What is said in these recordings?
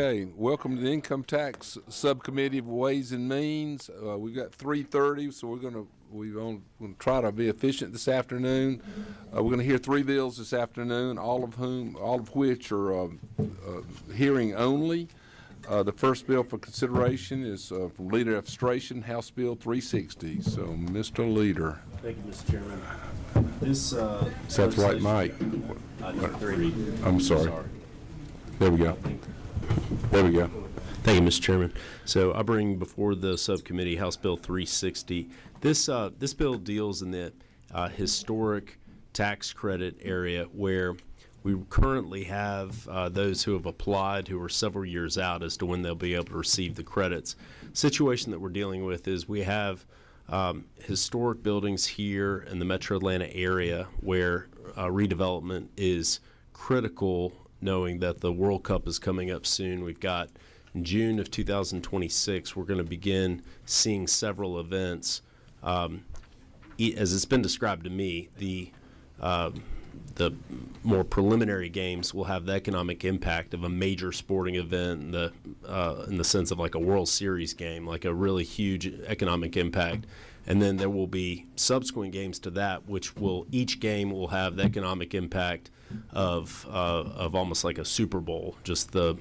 Okay, welcome to the Income Tax Subcommittee of Ways and Means. We've got 3:30, so we're going to try to be efficient this afternoon. We're going to hear three bills this afternoon, all of which are hearing only. The first bill for consideration is from Leader Illustration, House Bill 360. So, Mr. Leader. Thank you, Mr. Chairman. This Is that the right mic? I'm sorry. There we go. There we go. Thank you, Mr. Chairman. So I bring before the subcommittee House Bill 360. This bill deals in the historic tax credit area where we currently have those who have applied who are several years out as to when they'll be able to receive the credits. Situation that we're dealing with is we have historic buildings here in the Metro Atlanta area where redevelopment is critical, knowing that the World Cup is coming up soon. We've got in June of 2026, we're going to begin seeing several events. As it's been described to me, the more preliminary games will have the economic impact of a major sporting event in the sense of like a World Series game, like a really huge economic impact. And then there will be subsequent games to that, which each game will have the economic impact of almost like a Super Bowl, just the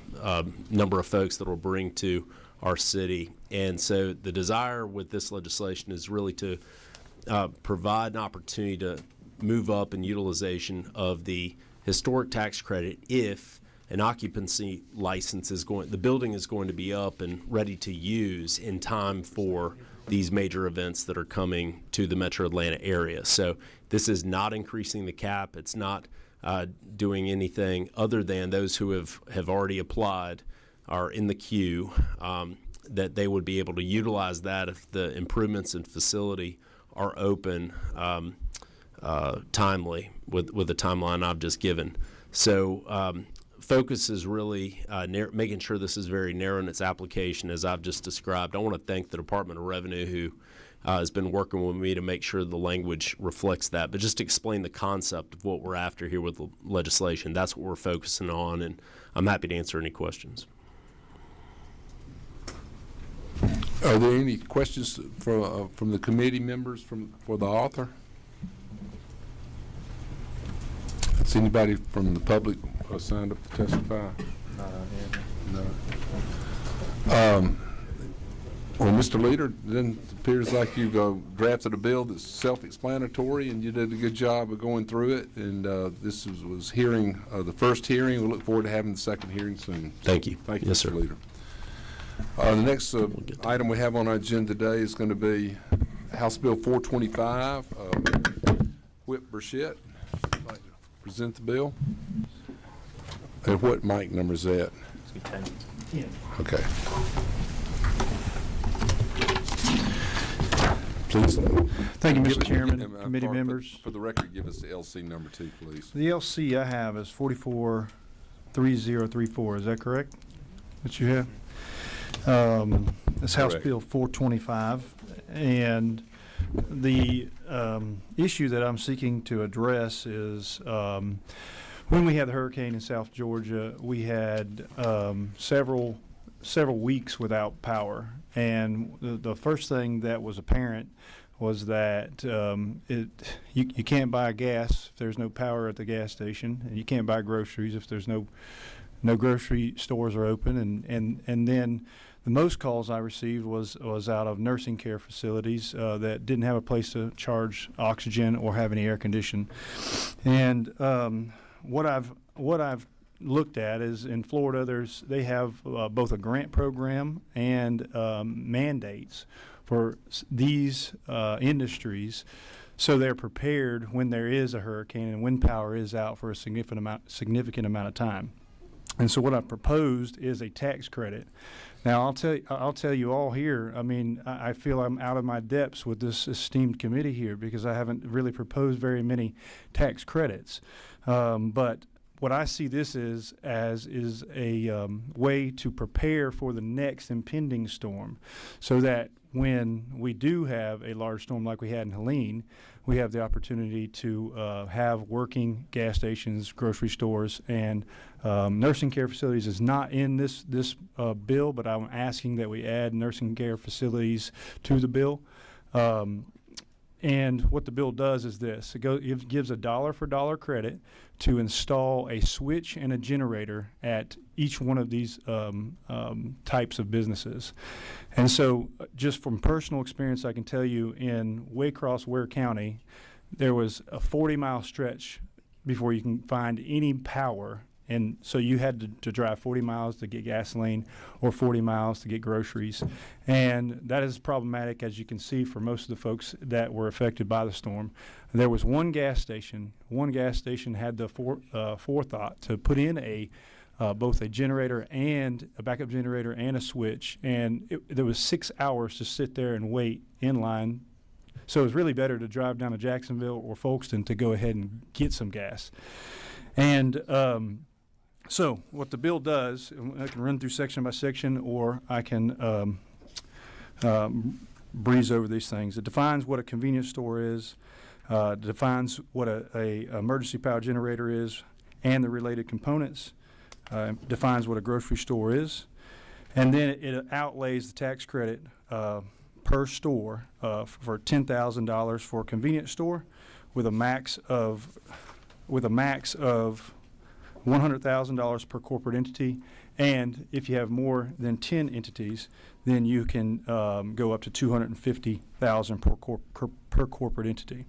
number of folks that will bring to our city. And so the desire with this legislation is really to provide an opportunity to move up in utilization of the historic tax credit if an occupancy license the building is going to be up and ready to use in time for these major events that are coming to the Metro Atlanta area. So this is not increasing the cap. It's not doing anything other than those who have already applied are in the queue, that they would be able to utilize that if the improvements in facility are open timely with the timeline I've just given. So focus is really making sure this is very narrow in its application as I've just described. I want to thank the Department of Revenue who has been working with me to make sure the language reflects that. But just to explain the concept of what we're after here with the legislation, that's what we're focusing on, and I'm happy to answer any questions. Are there any questions from the committee members for the author? Is anybody from the public signed up to testify? No. Well, Mr. Leader, then it appears like you've drafted a bill that's self-explanatory, and you did a good job of going through it. And this was hearing the first hearing. We look forward to having the second hearing soon. Thank you. Thank you, yes, Mr. sir. Leader. The next item we have on our agenda today is going to be House Bill 425. Whip Burchett, I'd like to present the bill. And what mic number is that? 10. Okay. Please. Thank you, Mr. Chairman, committee members. For the record, give us the LC number too, please. The LC I have is 443034. Is that correct? That you have? It's House Bill 425, and the issue that I'm seeking to address is when we had the hurricane in South Georgia, we had several weeks without power, and the first thing that was apparent was that you can't buy gas if there's no power at the gas station, and you can't buy groceries if there's no grocery stores are open, and then the most calls I received was out of nursing care facilities that didn't have a place to charge oxygen or have any air conditioning. And what I've looked at is in Florida they have both a grant program and mandates for these industries, so they're prepared when there is a hurricane and when power is out for a significant amount of time. And so what I proposed is a tax credit. Now I'll tell you all here, I mean, I feel I'm out of my depths with this esteemed committee here because I haven't really proposed very many tax credits. But what I see this is a way to prepare for the next impending storm, so that when we do have a large storm like we had in Helene, we have the opportunity to have working gas stations, grocery stores, and nursing care facilities is not in this bill, but I'm asking that we add nursing care facilities to the bill. And what the bill does is this: it gives a dollar for dollar credit to install a switch and a generator at each one of these types of businesses. And so just from personal experience, I can tell you in Waycross, Ware County, there was a 40-mile stretch before you can find any power. And so you had to drive 40 miles to get gasoline or 40 miles to get groceries. And that is problematic, as you can see, for most of the folks that were affected by the storm. There was one gas station. One gas station had the forethought to put in both a generator and a backup generator and a switch. And there was 6 hours to sit there and wait in line. So it was really better to drive down to Jacksonville or Folkestone to go ahead and get some gas. And so what the bill does, I can run through section by section, or I can breeze over these things. It defines what a convenience store is, defines what a emergency power generator is and the related components, defines what a grocery store is, and then it outlays the tax credit per store for $10,000 for a convenience store with a max of $100,000 per corporate entity, and if you have more than 10 entities, then you can go up to $250,000 per corporate entity.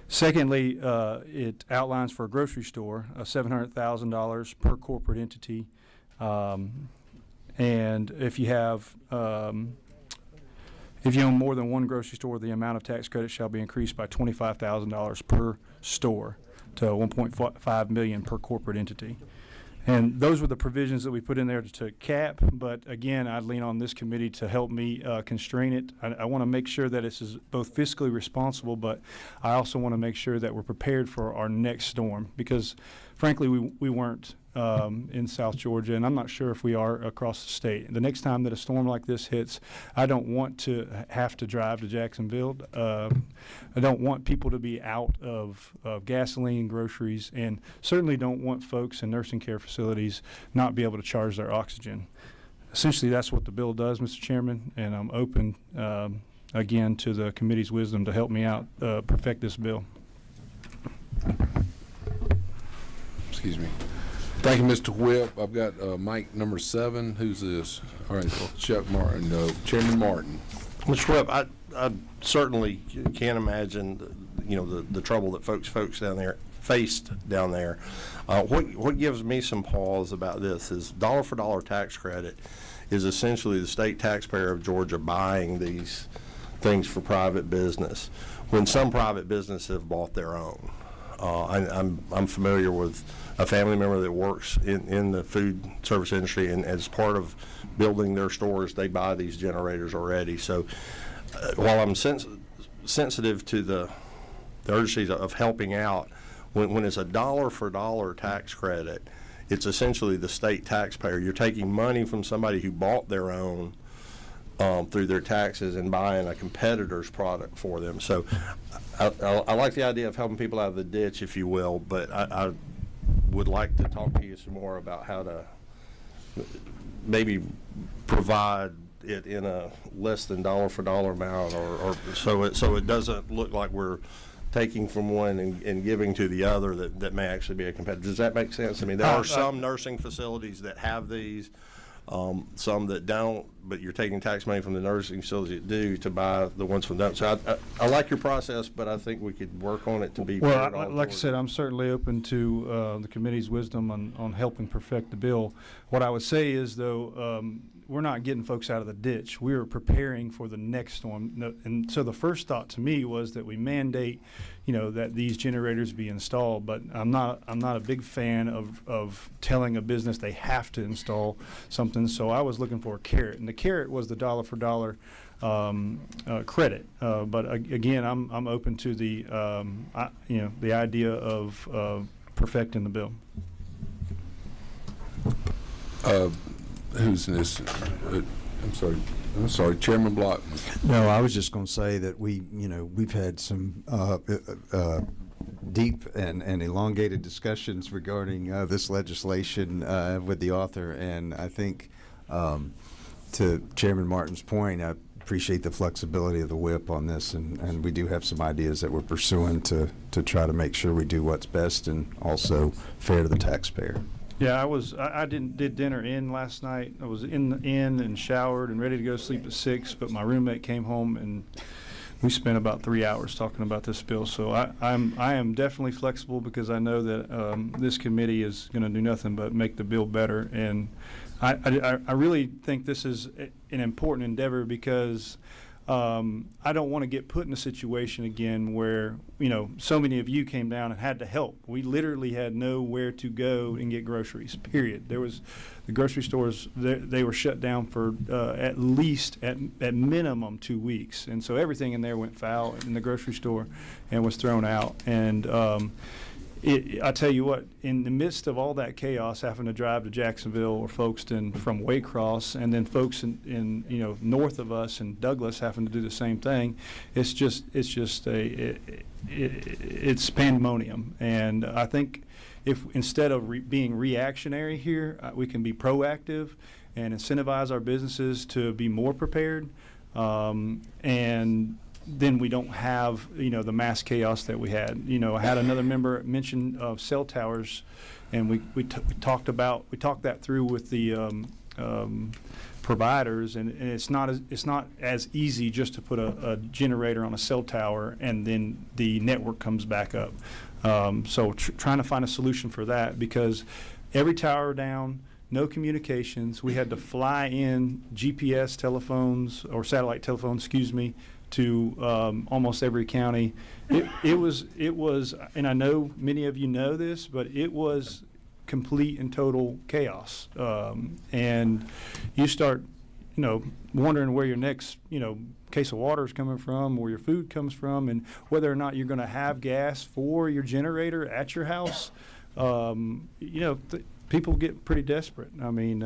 Secondly, it outlines for a grocery store $700,000 per corporate entity, and if you own more than one grocery store, the amount of tax credit shall be increased by $25,000 per store to $1.5 million per corporate entity. And those were the provisions that we put in there to cap, but again, I'd lean on this committee to help me constrain it. I want to make sure that this is both fiscally responsible, but I also want to make sure that we're prepared for our next storm, because frankly, we weren't in South Georgia, and I'm not sure if we are across the state. The next time that a storm like this hits, I don't want to have to drive to Jacksonville. I don't want people to be out of gasoline, groceries, and certainly don't want folks in nursing care facilities not be able to charge their oxygen. Essentially, that's what the bill does, Mr. Chairman, and I'm open again to the committee's wisdom to help me out perfect this bill. Excuse me. Thank you, Mr. Whip. I've got mic number 7. Who's this? All right, Chuck Martin. Chairman Martin. Mr. Whip, I certainly can't imagine, the trouble that folks down there faced down there. What gives me some pause about this is dollar for dollar tax credit is essentially the state taxpayer of Georgia buying these things for private business when some private businesses have bought their own. I'm familiar with a family member that works in the food service industry, and as part of building their stores, they buy these generators already. So while I'm sensitive to the urgencies of helping out, when it's a dollar for dollar tax credit, it's essentially the state taxpayer. You're taking money from somebody who bought their own through their taxes and buying a competitor's product for them. So I like the idea of helping people out of the ditch, if you will, but I would like to talk to you some more about how to maybe provide it in a less than dollar for dollar amount, or so it doesn't look like we're taking from one and giving to the other that may actually be a competitor. Does that make sense? I mean, there are some nursing facilities that have these, some that don't, but you're taking tax money from the nursing facilities that do to buy the ones from them. So I like your process, but I think we could work on it to be fair. Well, like I said, I'm certainly open to the committee's wisdom on helping perfect the bill. What I would say is, though, we're not getting folks out of the ditch. We are preparing for the next storm. And so the first thought to me was that we mandate, that these generators be installed. But I'm not a big fan of telling a business they have to install something. So I was looking for a carrot, and the carrot was the dollar for dollar credit. But again, I'm open to the the idea of perfecting the bill. Who's this? I'm sorry, Chairman Block. No, I was just going to say that we've had some deep and elongated discussions regarding this legislation with the author, and I think to Chairman Martin's point, I appreciate the flexibility of the whip on this, and we do have some ideas that we're pursuing to try to make sure we do what's best and also fair to the taxpayer. Yeah, I did dinner in last night. I was in the inn and showered and ready to go to sleep at 6, but my roommate came home and we spent about 3 hours talking about this bill. So I am definitely flexible because I know that this committee is going to do nothing but make the bill better. And I really think this is an important endeavor because I don't want to get put in a situation again where, so many of you came down and had to help. We literally had nowhere to go and get groceries, period. The grocery stores, they were shut down for at least, at minimum, 2 weeks. And so everything in there went foul in the grocery store and was thrown out. And I tell you what, in the midst of all that chaos, having to drive to Jacksonville or Folkestone from Waycross, and then folks in north of us in Douglas having to do the same thing, it's pandemonium. And I think if instead of being reactionary here, we can be proactive and incentivize our businesses to be more prepared, and then we don't have, the mass chaos that we had. I had another member mention cell towers, and we talked that through with the providers, and it's not as easy just to put a generator on a cell tower and then the network comes back up. So trying to find a solution for that, because every tower down, no communications. We had to fly in GPS telephones or satellite telephones, to almost every county. It was, and I know many of you know this, but it was complete and total chaos. And you start, wondering where your next, case of water is coming from, where your food comes from, and whether or not you're going to have gas for your generator at your house. People get pretty desperate. I mean,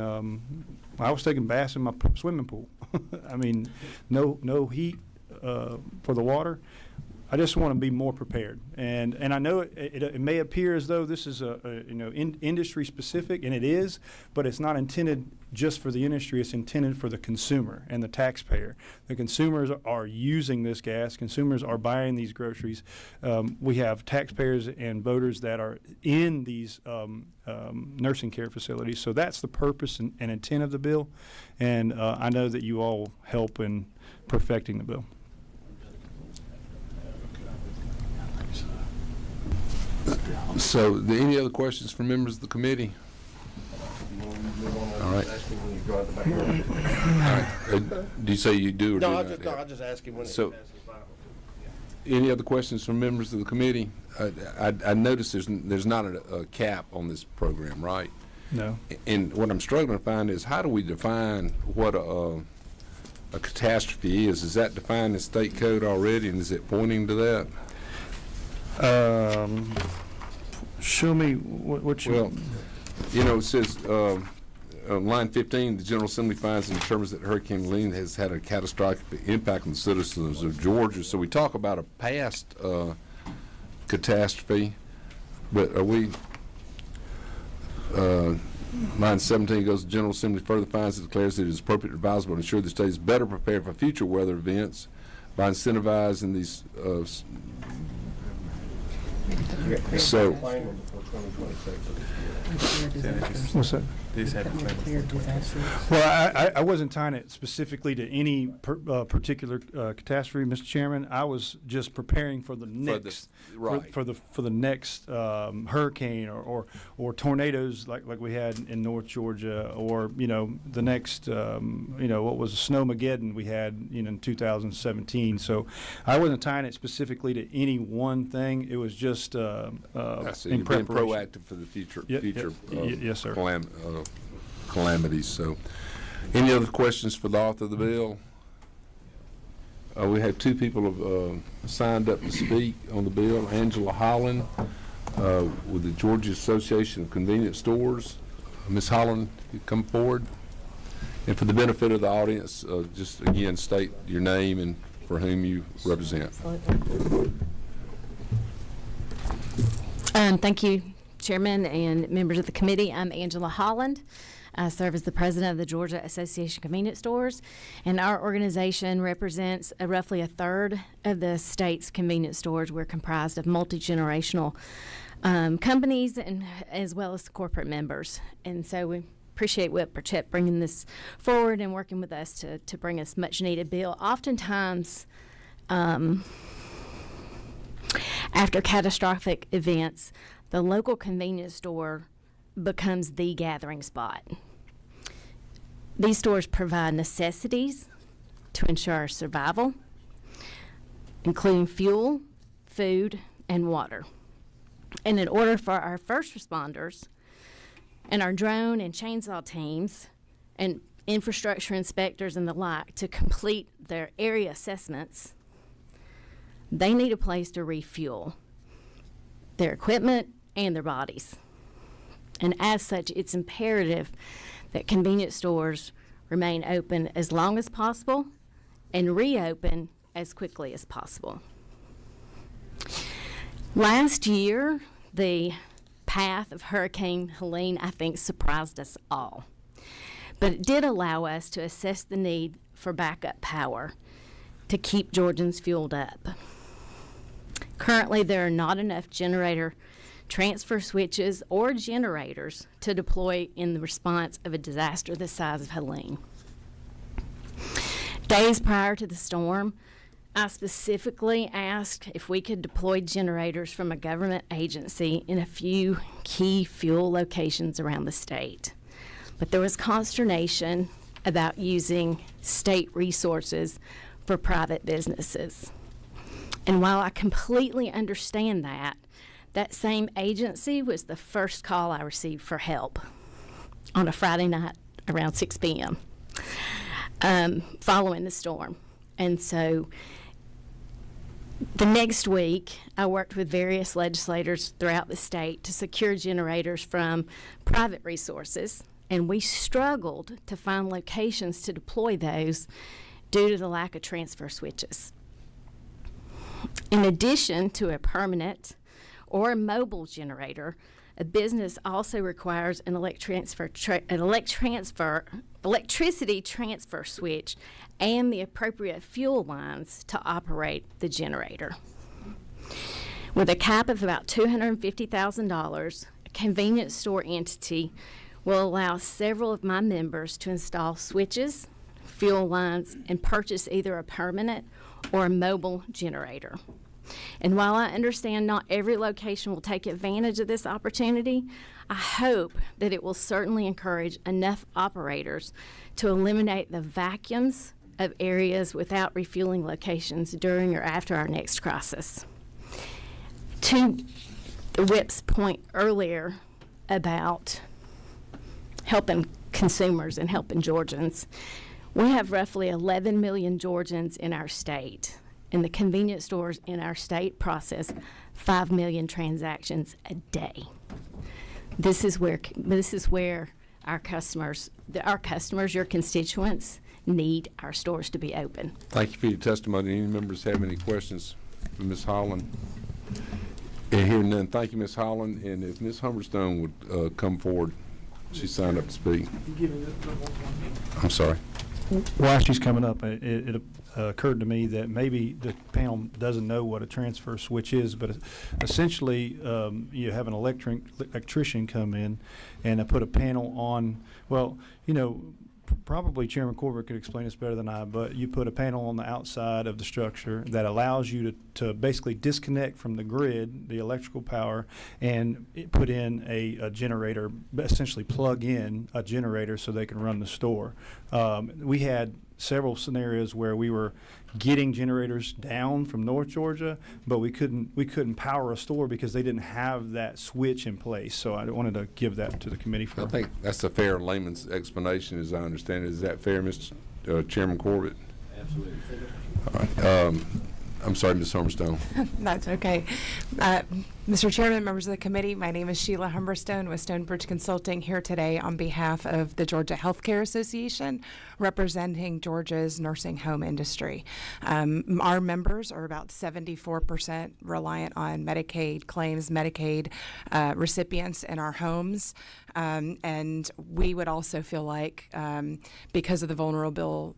I was taking baths in my swimming pool. I mean, no heat for the water. I just want to be more prepared, and I know it may appear as though this is industry specific, and it is, but it's not intended just for the industry. It's intended for the consumer and the taxpayer. The consumers are using this gas. Consumers are buying these groceries. We have taxpayers and voters that are in these nursing care facilities. So that's the purpose and intent of the bill, and I know that you all help in perfecting the bill. So, any other questions from members of the committee? All right. Do you say you do or do not? No, I'll just ask him when So- it passes final. Any other questions from members of the committee? I noticed there's not a cap on this program, right? No. And what I'm struggling to find is, how do we define what a catastrophe is? Is that defined in state code already, and is it pointing to that? Show me what you. Well, it says on line 15, the General Assembly finds and determines that Hurricane Helene has had a catastrophic impact on the citizens of Georgia. So we talk about a past catastrophe, but are we? Line 17 goes, the General Assembly further finds and declares that it is appropriate and advisable to ensure the state is better prepared for future weather events by incentivizing these. So, What's that? Well, I wasn't tying it specifically to any particular catastrophe, Mr. Chairman. I was just preparing for the next, for the next hurricane or tornadoes like we had in North Georgia, or the next what was Snowmageddon we had in 2017. So I wasn't tying it specifically to any one thing. It was just in you're being preparation. proactive for the future. Yes, sir. Calamities. So, any other questions for the author of the bill? We have two people have signed up to speak on the bill. Angela Holland with the Georgia Association of Convenience Stores. Ms. Holland, you come forward. And for the benefit of the audience, just again state your name and for whom you represent. Thank you, Chairman and members of the committee. I'm Angela Holland. I serve as the president of the Georgia Association of Convenience Stores, and our organization represents roughly a third of the state's convenience stores. We're comprised of multi-generational companies and as well as corporate members. And so we appreciate Whip Burchett bringing this forward and working with us to bring us much needed bill. Oftentimes, after catastrophic events, the local convenience store becomes the gathering spot. These stores provide necessities to ensure our survival, including fuel, food, and water. And in order for our first responders and our drone and chainsaw teams and infrastructure inspectors and the like to complete their area assessments, they need a place to refuel their equipment and their bodies. And as such, it's imperative that convenience stores remain open as long as possible and reopen as quickly as possible. Last year, the path of Hurricane Helene, I think, surprised us all. But it did allow us to assess the need for backup power to keep Georgians fueled up. Currently, there are not enough generator transfer switches or generators to deploy in the response of a disaster the size of Helene. Days prior to the storm, I specifically asked if we could deploy generators from a government agency in a few key fuel locations around the state. But there was consternation about using state resources for private businesses. And while I completely understand that, that same agency was the first call I received for help on a Friday night around 6 p.m. Following the storm. And so the next week, I worked with various legislators throughout the state to secure generators from private resources, and we struggled to find locations to deploy those due to the lack of transfer switches. In addition to a permanent or a mobile generator, a business also requires an electricity transfer switch and the appropriate fuel lines to operate the generator. With a cap of about $250,000, a convenience store entity will allow several of my members to install switches, fuel lines, and purchase either a permanent or a mobile generator. And while I understand not every location will take advantage of this opportunity, I hope that it will certainly encourage enough operators to eliminate the vacuums of areas without refueling locations during or after our next crisis. To the Whip's point earlier about helping consumers and helping Georgians, we have roughly 11 million Georgians in our state. And the convenience stores in our state process 5 million transactions a day. This is where our customers, your constituents, need our stores to be open. Thank you for your testimony. Any members have any questions for Ms. Holland? And hearing none, thank you, Ms. Holland. And if Ms. Humberstone would come forward, she signed up to speak. I'm sorry. While she's coming up, it occurred to me that maybe the panel doesn't know what a transfer switch is, but essentially you have an electrician come in and put a panel on, well, you know, probably Chairman Corbett could explain this better than I, but you put a panel on the outside of the structure that allows you to basically disconnect from the grid, the electrical power, and put in a generator, essentially plug in a generator so they can run the store. We had several scenarios where we were getting generators down from North Georgia, but we couldn't power a store because they didn't have that switch in place. So I wanted to give that to the committee for. I think that's a fair layman's explanation, as I understand it. Is that fair, Mr. Chairman Corbett? Absolutely. All right. I'm sorry, Ms. Humberstone. That's okay. Mr. Chairman, members of the committee, my name is Sheila Humberstone with Stonebridge Consulting, here today on behalf of the Georgia Healthcare Association, representing Georgia's nursing home industry. Our members are about 74% reliant on Medicaid claims, Medicaid recipients in our homes. And we would also feel like, because of the vulnerable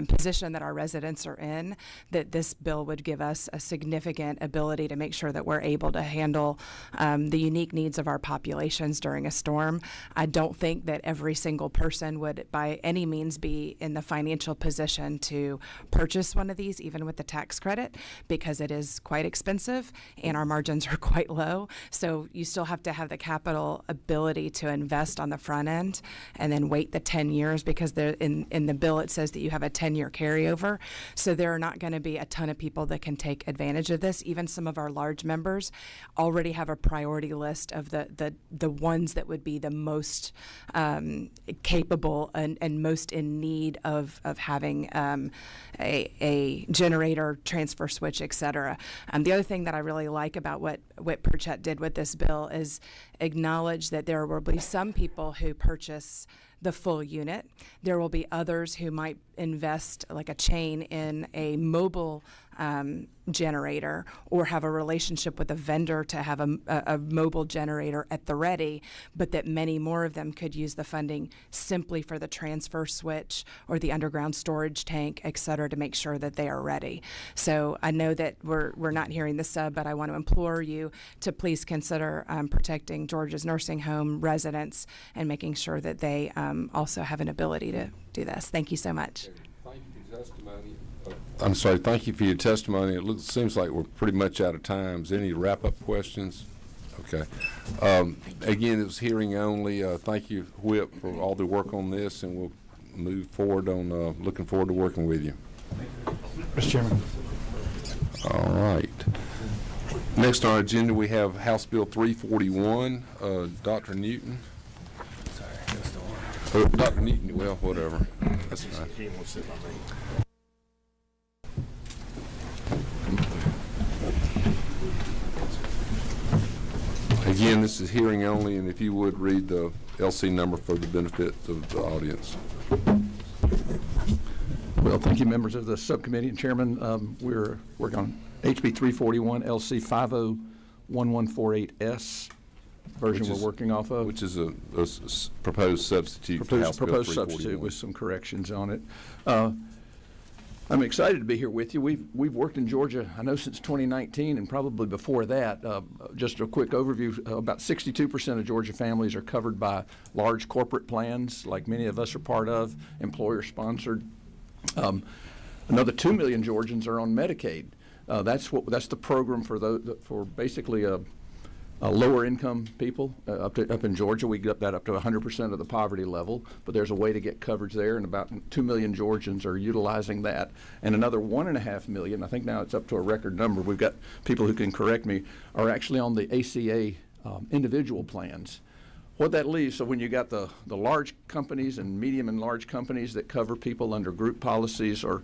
position that our residents are in, that this bill would give us a significant ability to make sure that we're able to handle the unique needs of our populations during a storm. I don't think that every single person would by any means be in the financial position to purchase one of these, even with the tax credit, because it is quite expensive and our margins are quite low. So you still have to have the capital ability to invest on the front end and then wait the 10 years, because there, in the bill it says that you have a 10-year carryover. So there are not going to be a ton of people that can take advantage of this. Even some of our large members already have a priority list of the ones that would be the most capable and most in need of having a generator, transfer switch, et cetera. The other thing that I really like about what Pritchett did with this bill is acknowledge that there will be some people who purchase the full unit. There will be others who might invest like a chain in a mobile generator, or have a relationship with a vendor to have a mobile generator at the ready, but that many more of them could use the funding simply for the transfer switch or the underground storage tank, et cetera, to make sure that they are ready. So I know that we're not hearing the sub, but I want to implore you to please consider protecting Georgia's nursing home residents and making sure that they also have an ability to do this. Thank you so much. Thank you for your testimony. I'm sorry, thank you for your testimony. It seems like we're pretty much out of time. Is there any wrap-up questions? Okay. Again, it was hearing only. Thank you, Whip, for all the work on this, and we'll move forward on looking forward to working with you. Mr. Chairman. All right. Next on our agenda, we have House Bill 341. Dr. Newton. Dr. Newton, well, whatever. That's fine. Again, this is hearing only, and if you would read the LC number for the benefit of the audience. Well, thank you, members of the subcommittee and chairman. We're working on HB 341 LC 501148S version we're working off of. Which is a proposed substitute to House Bill 341. Proposed substitute with some corrections on it. I'm excited to be here with you. We've worked in Georgia, I know, since 2019, and probably before that. Just a quick overview, about 62% of Georgia families are covered by large corporate plans, like many of us are part of, employer-sponsored. Another 2 million Georgians are on Medicaid. That's the program for basically lower income people up in Georgia. We get that up to 100% of the poverty level, but there's a way to get coverage there, and about 2 million Georgians are utilizing that. And another 1.5 million, I think now it's up to a record number, we've got people who can correct me, are actually on the ACA individual plans. What that leaves, so when you got the large companies and medium and large companies that cover people under group policies or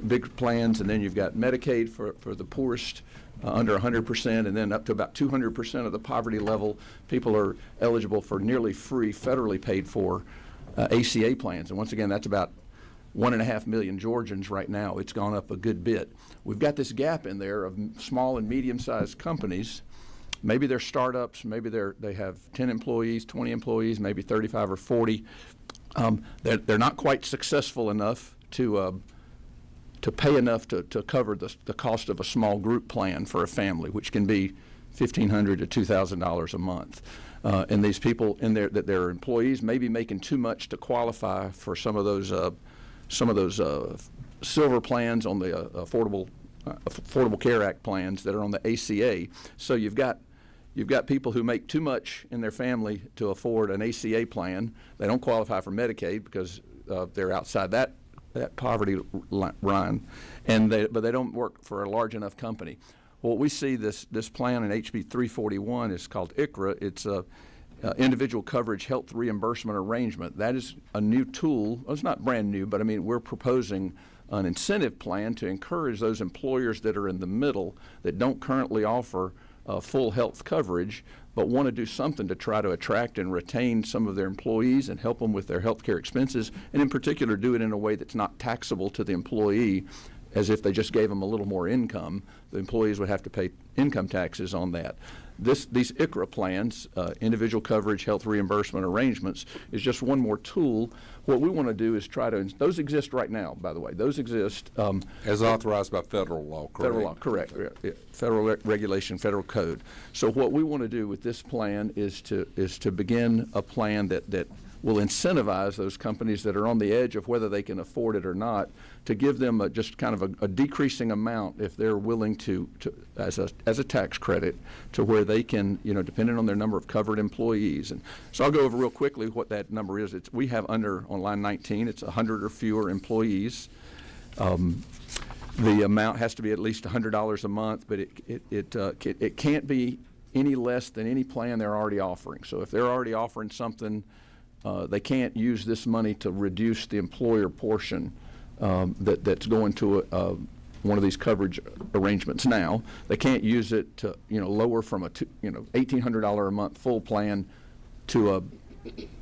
big plans, and then you've got Medicaid for the poorest, under 100%, and then up to about 200% of the poverty level, people are eligible for nearly free, federally paid for ACA plans. And once again, that's about 1.5 million Georgians right now. It's gone up a good bit. We've got this gap in there of small and medium-sized companies. Maybe they're startups, maybe they have 10 employees, 20 employees, maybe 35 or 40. They're not quite successful enough to pay enough to cover the cost of a small group plan for a family, which can be $1,500 to $2,000 a month. And these people in there, that their employees may be making too much to qualify for some of those silver plans on the Affordable Care Act plans that are on the ACA. So you've got people who make too much in their family to afford an ACA plan. They don't qualify for Medicaid because they're outside that poverty line, but they don't work for a large enough company. Well, we see this plan in HB 341 is called ICRA. It's a individual coverage health reimbursement arrangement. That is a new tool. Well, it's not brand new, but I mean we're proposing an incentive plan to encourage those employers that are in the middle that don't currently offer full health coverage, but want to do something to try to attract and retain some of their employees and help them with their health care expenses, and in particular do it in a way that's not taxable to the employee, as if they just gave them a little more income. The employees would have to pay income taxes on that. These ICRA plans, individual coverage health reimbursement arrangements, is just one more tool. What we want to do is try to, those exist right now, by the way. Those exist. As authorized by federal law, correct? Federal law, correct. Yeah. Federal regulation, federal code. So what we want to do with this plan is to begin a plan that will incentivize those companies that are on the edge of whether they can afford it or not, to give them just kind of a decreasing amount if they're willing to as a tax credit, to where they can, depending on their number of covered employees. And so I'll go over real quickly what that number is. We have on line 19, it's 100 or fewer employees. The amount has to be at least $100 a month, but it can't be any less than any plan they're already offering. So if they're already offering something, they can't use this money to reduce the employer portion that's going to one of these coverage arrangements now. They can't use it to lower from a $1,800 a month full plan to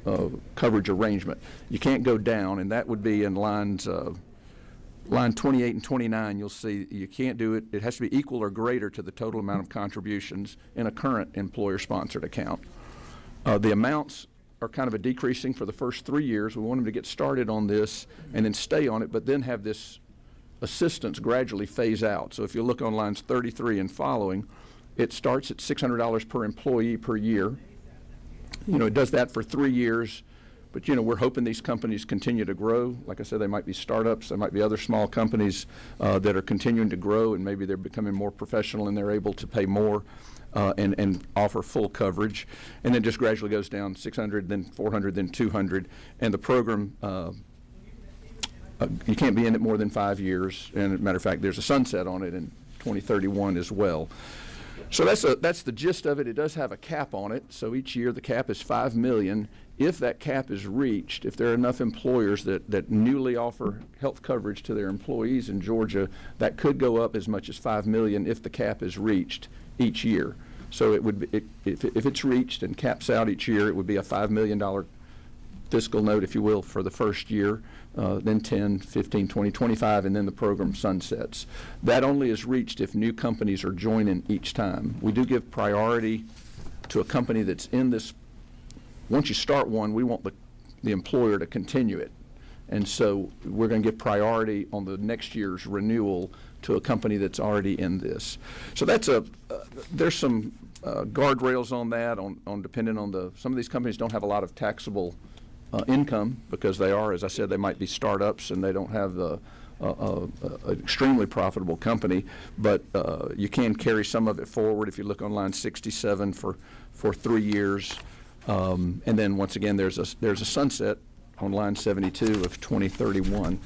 a coverage arrangement. You can't go down, and that would be in line 28 and 29. You'll see you can't do it. It has to be equal or greater to the total amount of contributions in a current employer-sponsored account. The amounts are kind of a decreasing for the first 3 years. We want them to get started on this and then stay on it, but then have this assistance gradually phase out. So if you look on lines 33 and following, it starts at $600 per employee per year. It does that for 3 years, but we're hoping these companies continue to grow. Like I said, they might be startups, there might be other small companies that are continuing to grow, and maybe they're becoming more professional and they're able to pay more. And offer full coverage, and then just gradually goes down 600, then 400, then 200, and the program, you can't be in it more than 5 years, and as a matter of fact, there's a sunset on it in 2031 as well. So that's the gist of it. It does have a cap on it, so each year the cap is $5 million. If that cap is reached, if there are enough employers that newly offer health coverage to their employees in Georgia, that could go up as much as $5 million if the cap is reached each year. So it would be, if it's reached and caps out each year, it would be a $5 million fiscal note, if you will, for the first year, then 10, 15, 20, 25, and then the program sunsets. That only is reached if new companies are joining each time. We do give priority to a company that's in this. Once you start one, we want the employer to continue it. And so we're going to give priority on the next year's renewal to a company that's already in this. So that's there's some guardrails on that, on depending on some of these companies don't have a lot of taxable income, because they are, as I said, they might be startups and they don't have an extremely profitable company, but you can carry some of it forward if you look on line 67 for 3 years. And then once again, there's a sunset on line 72 of 2031.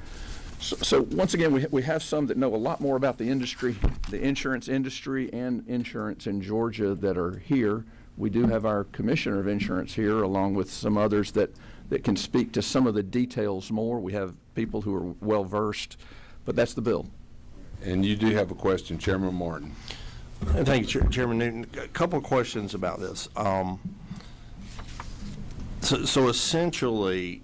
So once again, we have some that know a lot more about the industry, the insurance industry and insurance in Georgia, that are here. We do have our commissioner of insurance here, along with some others that can speak to some of the details more. We have people who are well-versed, but that's the bill. And you do have a question, Chairman Martin. Thank you, Chairman Newton. A couple of questions about this. So essentially,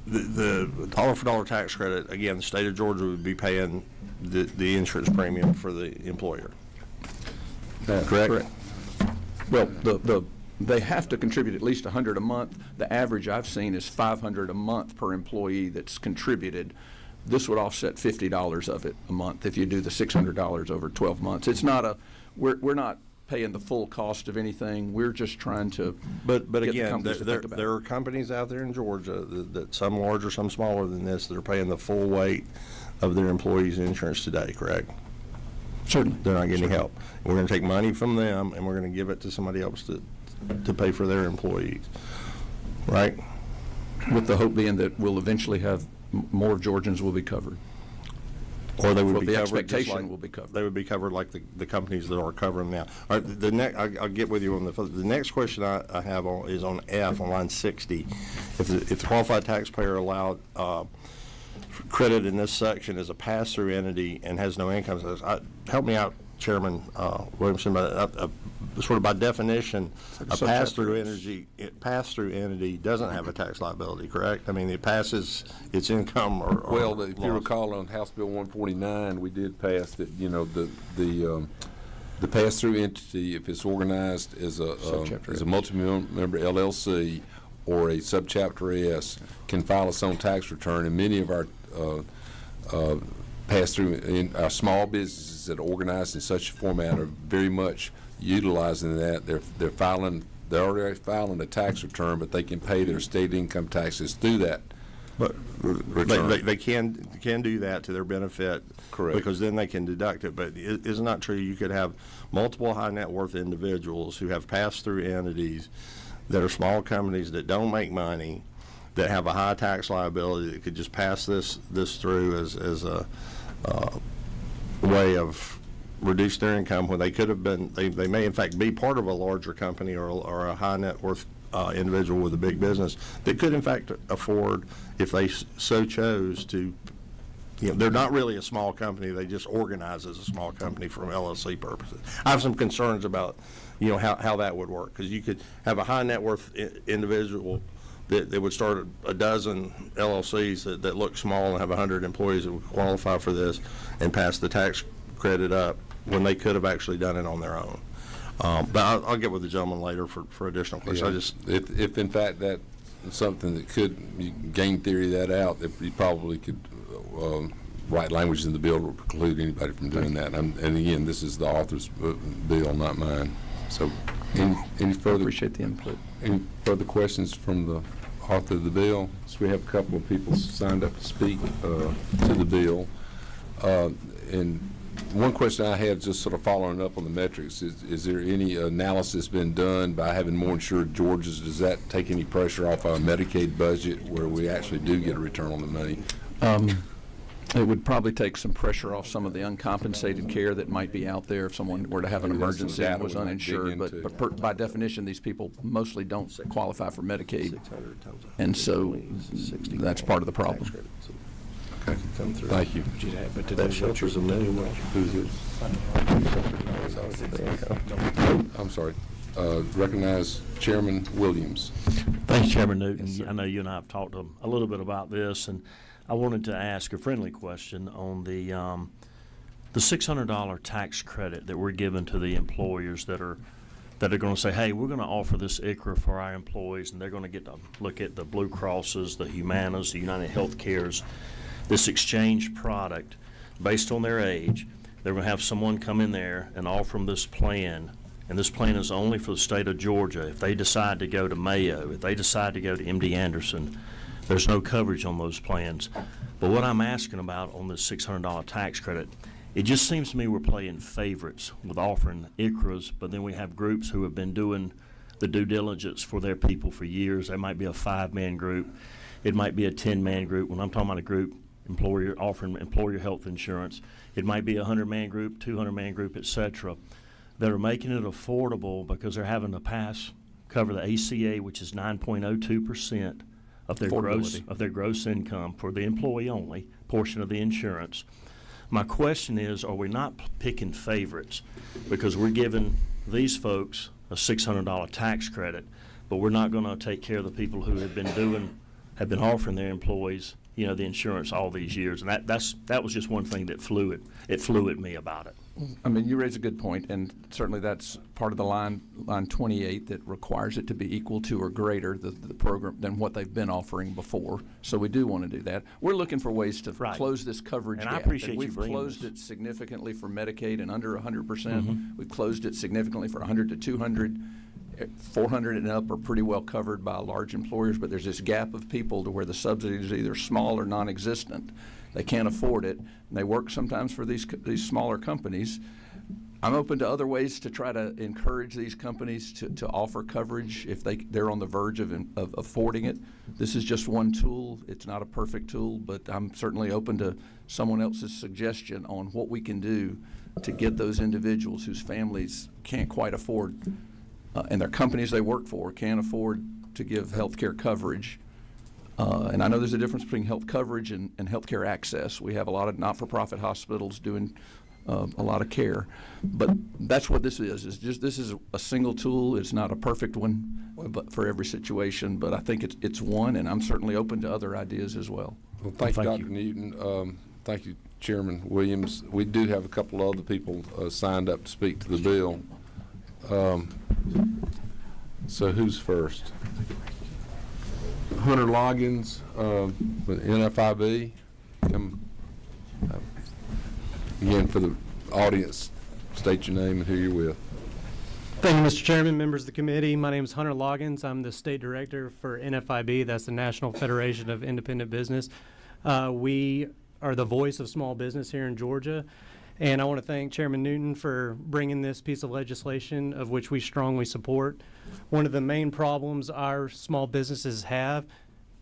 the dollar-for-dollar tax credit, again, the state of Georgia would be paying the insurance premium for the employer. Correct? Well, they have to contribute at least $100 a month. The average I've seen is $500 a month per employee that's contributed. This would offset $50 of it a month if you do the $600 over 12 months. It's not we're not paying the full cost of anything. We're just trying to But get again, the companies to think about there it. are companies out there in Georgia that some larger, some smaller than this, that are paying the full weight of their employees' insurance today, correct? Certainly. They're not getting help. We're going to take money from them and we're going to give it to somebody else to pay for their employees, right? With the hope being that we'll eventually have more Georgians will be covered. Or they would Well, be the covered just expectation like will be covered. They would be covered like the companies that are covering now. All right, I'll get with you on the next question I have is on F on line 60. If the qualified taxpayer allowed credit in this section is a pass-through entity and has no income. So help me out, Chairman Williamson, but sort of by definition, a pass-through entity doesn't have a tax liability, correct? I mean, it passes its income or Well, if you loss. recall on House Bill 149, we did pass that, you know, the pass-through entity, if it's organized as a multi-member LLC or a subchapter S, can file its own tax return, and many of our pass-through in our small businesses that are organized in such a format are very much utilizing that. They're already filing a tax return, but they can pay their state income taxes through that. But return. they can do that to their benefit. Correct. Because then they can deduct it. But isn't that true? You could have multiple high net worth individuals who have pass-through entities that are small companies that don't make money, that have a high tax liability, that could just pass this through as a way of reduce their income when they could have been, they may in fact be part of a larger company or a high net worth individual with a big business that could in fact afford, if they so chose to, you know, they're not really a small company, they just organize as a small company for LLC purposes. I have some concerns about, you know, how that would work, because you could have a high net worth individual that would start a dozen LLCs that look small and have 100 employees that would qualify for this and pass the tax credit up when they could have actually done it on their own. But I'll get with the gentleman later for additional questions. Yeah. If in fact that's something that could, you game theory that out, that you probably could write language in the bill to preclude anybody from doing that. And again, this is the author's bill, not mine. So any further? Appreciate the input. Any further questions from the author of the bill? So we have a couple of people signed up to speak to the bill. And one question I have, just sort of following up on the metrics, is there any analysis been done by having more insured Georgias? Does that take any pressure off our Medicaid budget where we actually do get a return on the money? It would probably take some pressure off some of the uncompensated care that might be out there if someone were to have an Maybe that's some emergency and data was we might dig uninsured. into. But by definition, these people mostly don't qualify for Medicaid, and so that's part of the problem. Okay. Thank you. That shelter's a new one. I'm sorry. Recognize Chairman Williams. Thanks, Chairman Newton. I know you and I have talked a little bit about this, and I wanted to ask a friendly question on the $600 tax credit that we're giving to the employers that are going to say, hey, we're going to offer this ICRA for our employees, and they're going to get to look at the Blue Crosses, the Humanas, the United Healthcares, this exchange product based on their age. They're going to have someone come in there and offer them this plan, and this plan is only for the state of Georgia. If they decide to go to Mayo, if they decide to go to MD Anderson, there's no coverage on those plans. But what I'm asking about on this $600 tax credit, it just seems to me we're playing favorites with offering ICRAs, but then we have groups who have been doing the due diligence for their people for years. There might be a 5-man group. It might be a 10-man group. When I'm talking about a group employer offering employer health insurance, it might be a 100-man group, 200-man group, et cetera, that are making it affordable because they're having to cover the ACA, which is 9.02% of their gross income for the employee only portion of the insurance. My question is, are we not picking favorites because we're giving these folks a $600 tax credit, but we're not going to take care of the people who have been offering their employees, you know, the insurance all these years? And that was just one thing that flew at me about it. I mean, you raise a good point, and certainly that's part of the line 28 that requires it to be equal to or greater the program than what they've been offering before. So we do want to do that. We're looking for ways to close this coverage and gap. I appreciate We've you bringing closed this. it significantly for Medicaid and under 100%. We've closed it significantly for 100 to 200. 400 and up are pretty well covered by large employers, but there's this gap of people to where the subsidy is either small or non-existent. They can't afford it, and they work sometimes for these smaller companies. I'm open to other ways to try to encourage these companies to offer coverage if they're on the verge of affording it. This is just one tool. It's not a perfect tool, but I'm certainly open to someone else's suggestion on what we can do to get those individuals whose families can't quite afford and their companies they work for can't afford to give health care coverage, And I know there's a difference between health coverage and healthcare access. We have a lot of not-for-profit hospitals doing a lot of care, but that's what this is. This is a single tool. It's not a perfect one, but for every situation. But I think it's one, and I'm certainly open to other ideas as well. Well, thank you, Thank Dr. you. Newton. Thank you, Chairman Williams. We do have a couple of other people signed up to speak to the bill. So who's first? Hunter Loggins, with NFIB. Come, again, for the audience, state your name and who you're with. Thank you, Mr. Chairman, members of the committee. My name is Hunter Loggins. I'm the state director for NFIB. That's the National Federation of Independent Business. We are the voice of small business here in Georgia. And I want to thank Chairman Newton for bringing this piece of legislation, of which we strongly support. One of the main problems our small businesses have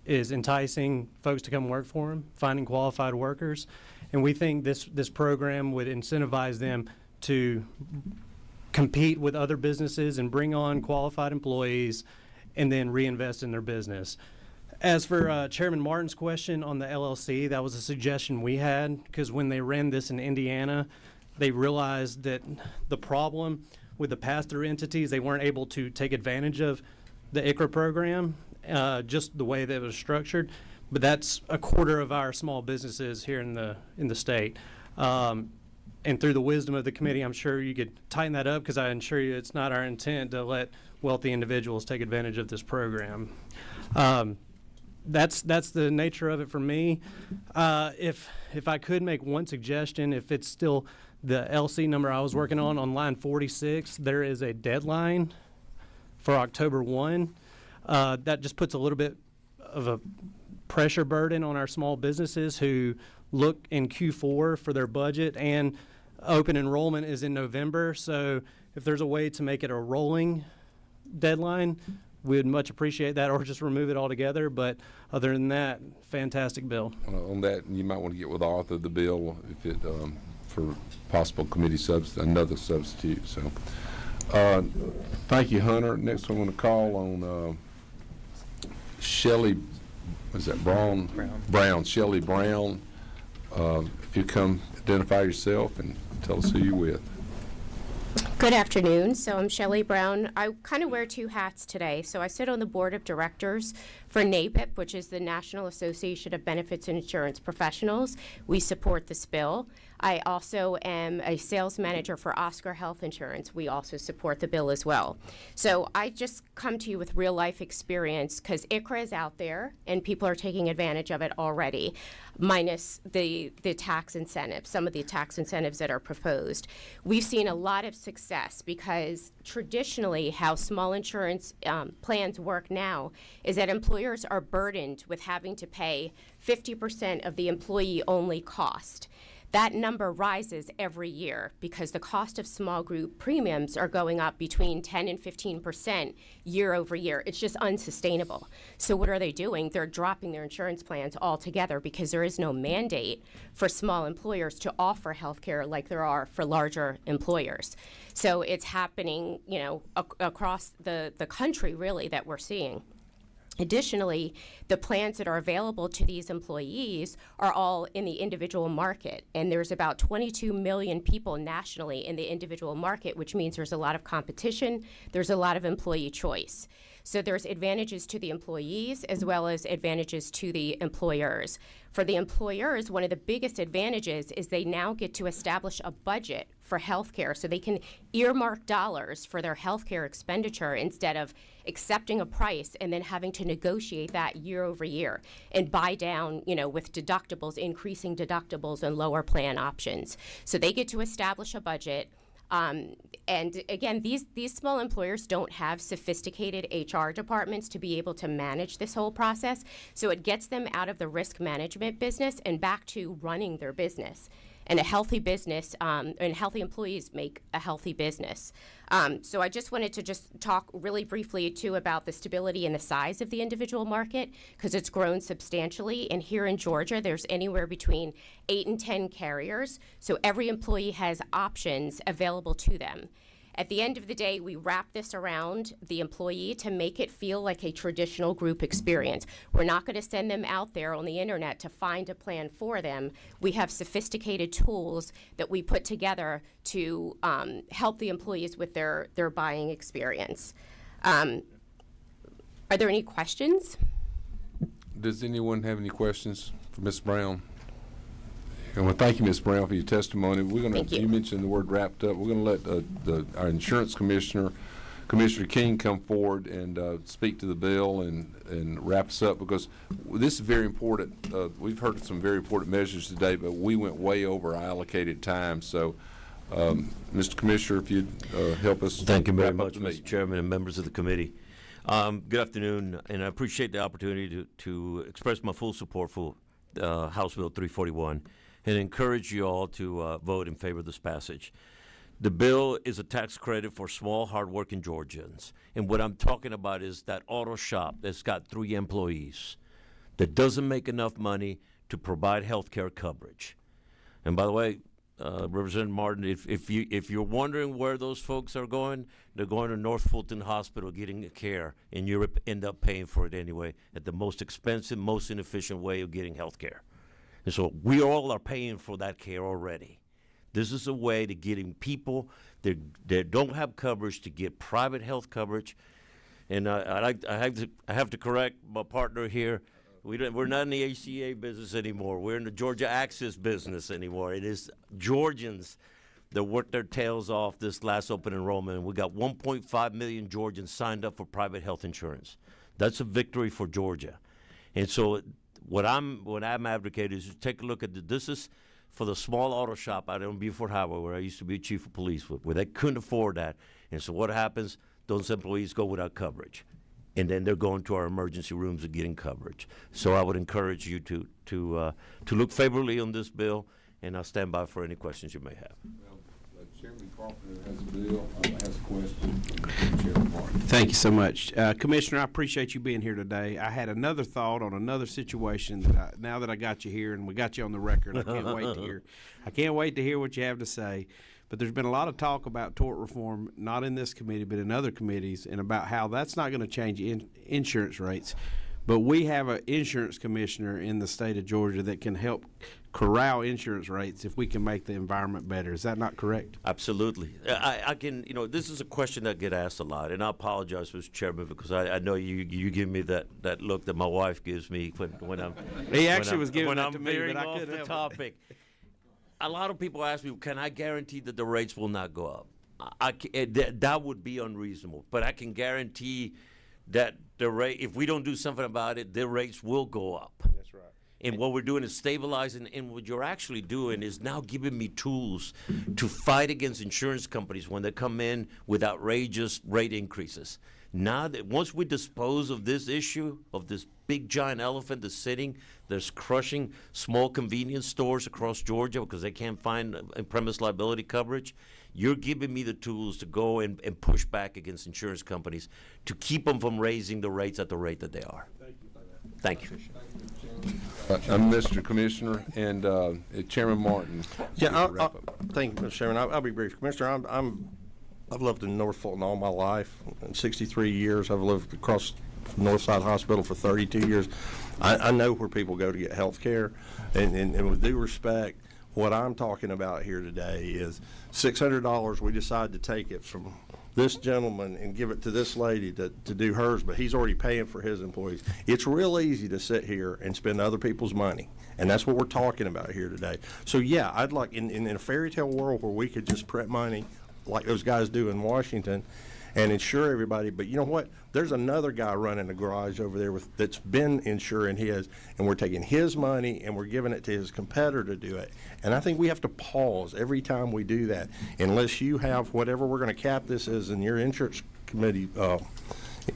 is enticing folks to come work for them, finding qualified workers. And we think this program would incentivize them to compete with other businesses and bring on qualified employees and then reinvest in their business. As for Chairman Martin's question on the LLC, that was a suggestion we had, because when they ran this in Indiana, they realized that the problem with the pass-through entities, they weren't able to take advantage of the ICRA program, just the way that it was structured. But that's a quarter of our small businesses here in the state. And through the wisdom of the committee, I'm sure you could tighten that up, because I assure you it's not our intent to let wealthy individuals take advantage of this program. That's the nature of it for me. If I could make one suggestion, if it's still the LC number I was working on line 46, there is a deadline for October 1. That just puts a little bit of a pressure burden on our small businesses who look in Q4 for their budget, and open enrollment is in November. So if there's a way to make it a rolling deadline, we would much appreciate that, or just remove it altogether. But other than that, fantastic bill. On that, you might want to get with the author of the bill if it for possible committee another substitute. So, thank you, Hunter. Next, I'm going to call on Shelley. Is that Brown? Brown. Shelley Brown. If you come, identify yourself and tell us who you're with. Good afternoon. So I'm Shelley Brown. I kind of wear two hats today. So I sit on the board of directors for NABIP, which is the National Association of Benefits and Insurance Professionals. We support this bill. I also am a sales manager for Oscar Health Insurance. We also support the bill as well. So I just come to you with real life experience, because ICRA is out there and people are taking advantage of it already, minus the tax incentives, some of the tax incentives that are proposed. We've seen a lot of success, because traditionally how small insurance plans work now is that employers are burdened with having to pay 50% of the employee-only cost. That number rises every year, because the cost of small group premiums are going up between 10 and 15% year over year. It's just unsustainable. So what are they doing? They're dropping their insurance plans altogether, because there is no mandate for small employers to offer health care like there are for larger employers. So it's happening, across the country, really, that we're seeing. Additionally, the plans that are available to these employees are all in the individual market, and there's about 22 million people nationally in the individual market, which means there's a lot of competition, there's a lot of employee choice. So there's advantages to the employees as well as advantages to the employers. For the employers, one of the biggest advantages is they now get to establish a budget for healthcare, so they can earmark dollars for their healthcare expenditure instead of accepting a price and then having to negotiate that year over year and buy down, with deductibles, increasing deductibles and lower plan options. So they get to establish a budget. And again, these small employers don't have sophisticated HR departments to be able to manage this whole process. So it gets them out of the risk management business and back to running their business. And a healthy business and healthy employees make a healthy business. So I just wanted to talk really briefly, too, about the stability and the size of the individual market, because it's grown substantially. And here in Georgia, there's anywhere between 8 and 10 carriers. So every employee has options available to them. At the end of the day, we wrap this around the employee to make it feel like a traditional group experience. We're not going to send them out there on the internet to find a plan for them. We have sophisticated tools that we put together to help the employees with their buying experience. Are there any questions? Does anyone have any questions for Ms. Brown? I want to thank you, Ms. Brown, for your testimony. We're going Thank to. you. You mentioned the word wrapped up. We're going to let our insurance commissioner, Commissioner King, come forward and speak to the bill and wrap us up, because this is very important. We've heard some very important measures today, but we went way over our allocated time. So, Mr. Commissioner, if you'd help us. Thank you very wrap up much, the Mr. meeting. Chairman and members of the committee. Good afternoon, and I appreciate the opportunity to express my full support for House Bill 341 and encourage you all to vote in favor of this passage. The bill is a tax credit for small, hardworking Georgians. And what I'm talking about is that auto shop that's got 3 employees that doesn't make enough money to provide health care coverage. And by the way, Representative Martin, if you're wondering where those folks are going, they're going to North Fulton Hospital getting care, and you end up paying for it anyway at the most expensive, most inefficient way of getting health care. And so we all are paying for that care already. This is a way to getting people that don't have coverage to get private health coverage. And I have to correct my partner here. We're not in the ACA business anymore. We're in the Georgia Access business anymore. It is Georgians that worked their tails off this last open enrollment. And we got 1.5 million Georgians signed up for private health insurance. That's a victory for Georgia. And so what I'm advocating is to take a look at this is for the small auto shop out in Beaufort Highway, where I used to be chief of police, where they couldn't afford that. And so what happens? Those employees go without coverage, and then they're going to our emergency rooms and getting coverage. So I would encourage you to look favorably on this bill, and I'll stand by for any questions you may have. Chairman Carpenter has a bill. Has a question. Chairman Martin. Thank you so much. Commissioner, I appreciate you being here today. I had another thought on another situation that now that I got you here and we got you on the record, I can't wait to hear what you have to say. But there's been a lot of talk about tort reform, not in this committee, but in other committees, and about how that's not going to change insurance rates. But we have an insurance commissioner in the state of Georgia that can help corral insurance rates if we can make the environment better. Is that not correct? Absolutely. I can, this is a question that get asked a lot, and I apologize, Mr. Chairman, because I know you give me that look that my wife gives me when I'm He actually was giving when that I'm to me, veering but I off couldn't the help it. topic. A lot of people ask me, can I guarantee that the rates will not go up? That would be unreasonable, but I can guarantee that the rate, if we don't do something about it, the rates will go up. That's right. And what we're doing is stabilizing, and what you're actually doing is now giving me tools to fight against insurance companies when they come in with outrageous rate increases. Now that once we dispose of this issue, of this big giant elephant that's crushing small convenience stores across Georgia because they can't find premise liability coverage, you're giving me the tools to go and push back against insurance companies to keep them from raising the rates at the rate that they are. Thank you. I'm Mr. Commissioner, and Chairman Martin. Yeah, thank you, Mr. Chairman. I'll be brief. Commissioner, I've lived in North Fulton all my life. In 63 years, I've lived across Northside Hospital for 32 years. I know where people go to get health care, and with due respect, what I'm talking about here today is $600. We decide to take it from this gentleman and give it to this lady to do hers, but he's already paying for his employees. It's real easy to sit here and spend other people's money, and that's what we're talking about here today. So yeah, I'd like, in a fairy tale world where we could just print money like those guys do in Washington and insure everybody, but you know what? There's another guy running a garage over there that's been insuring his, and we're taking his money and we're giving it to his competitor to do it. And I think we have to pause every time we do that, unless you have whatever we're going to cap this as in your insurance committee,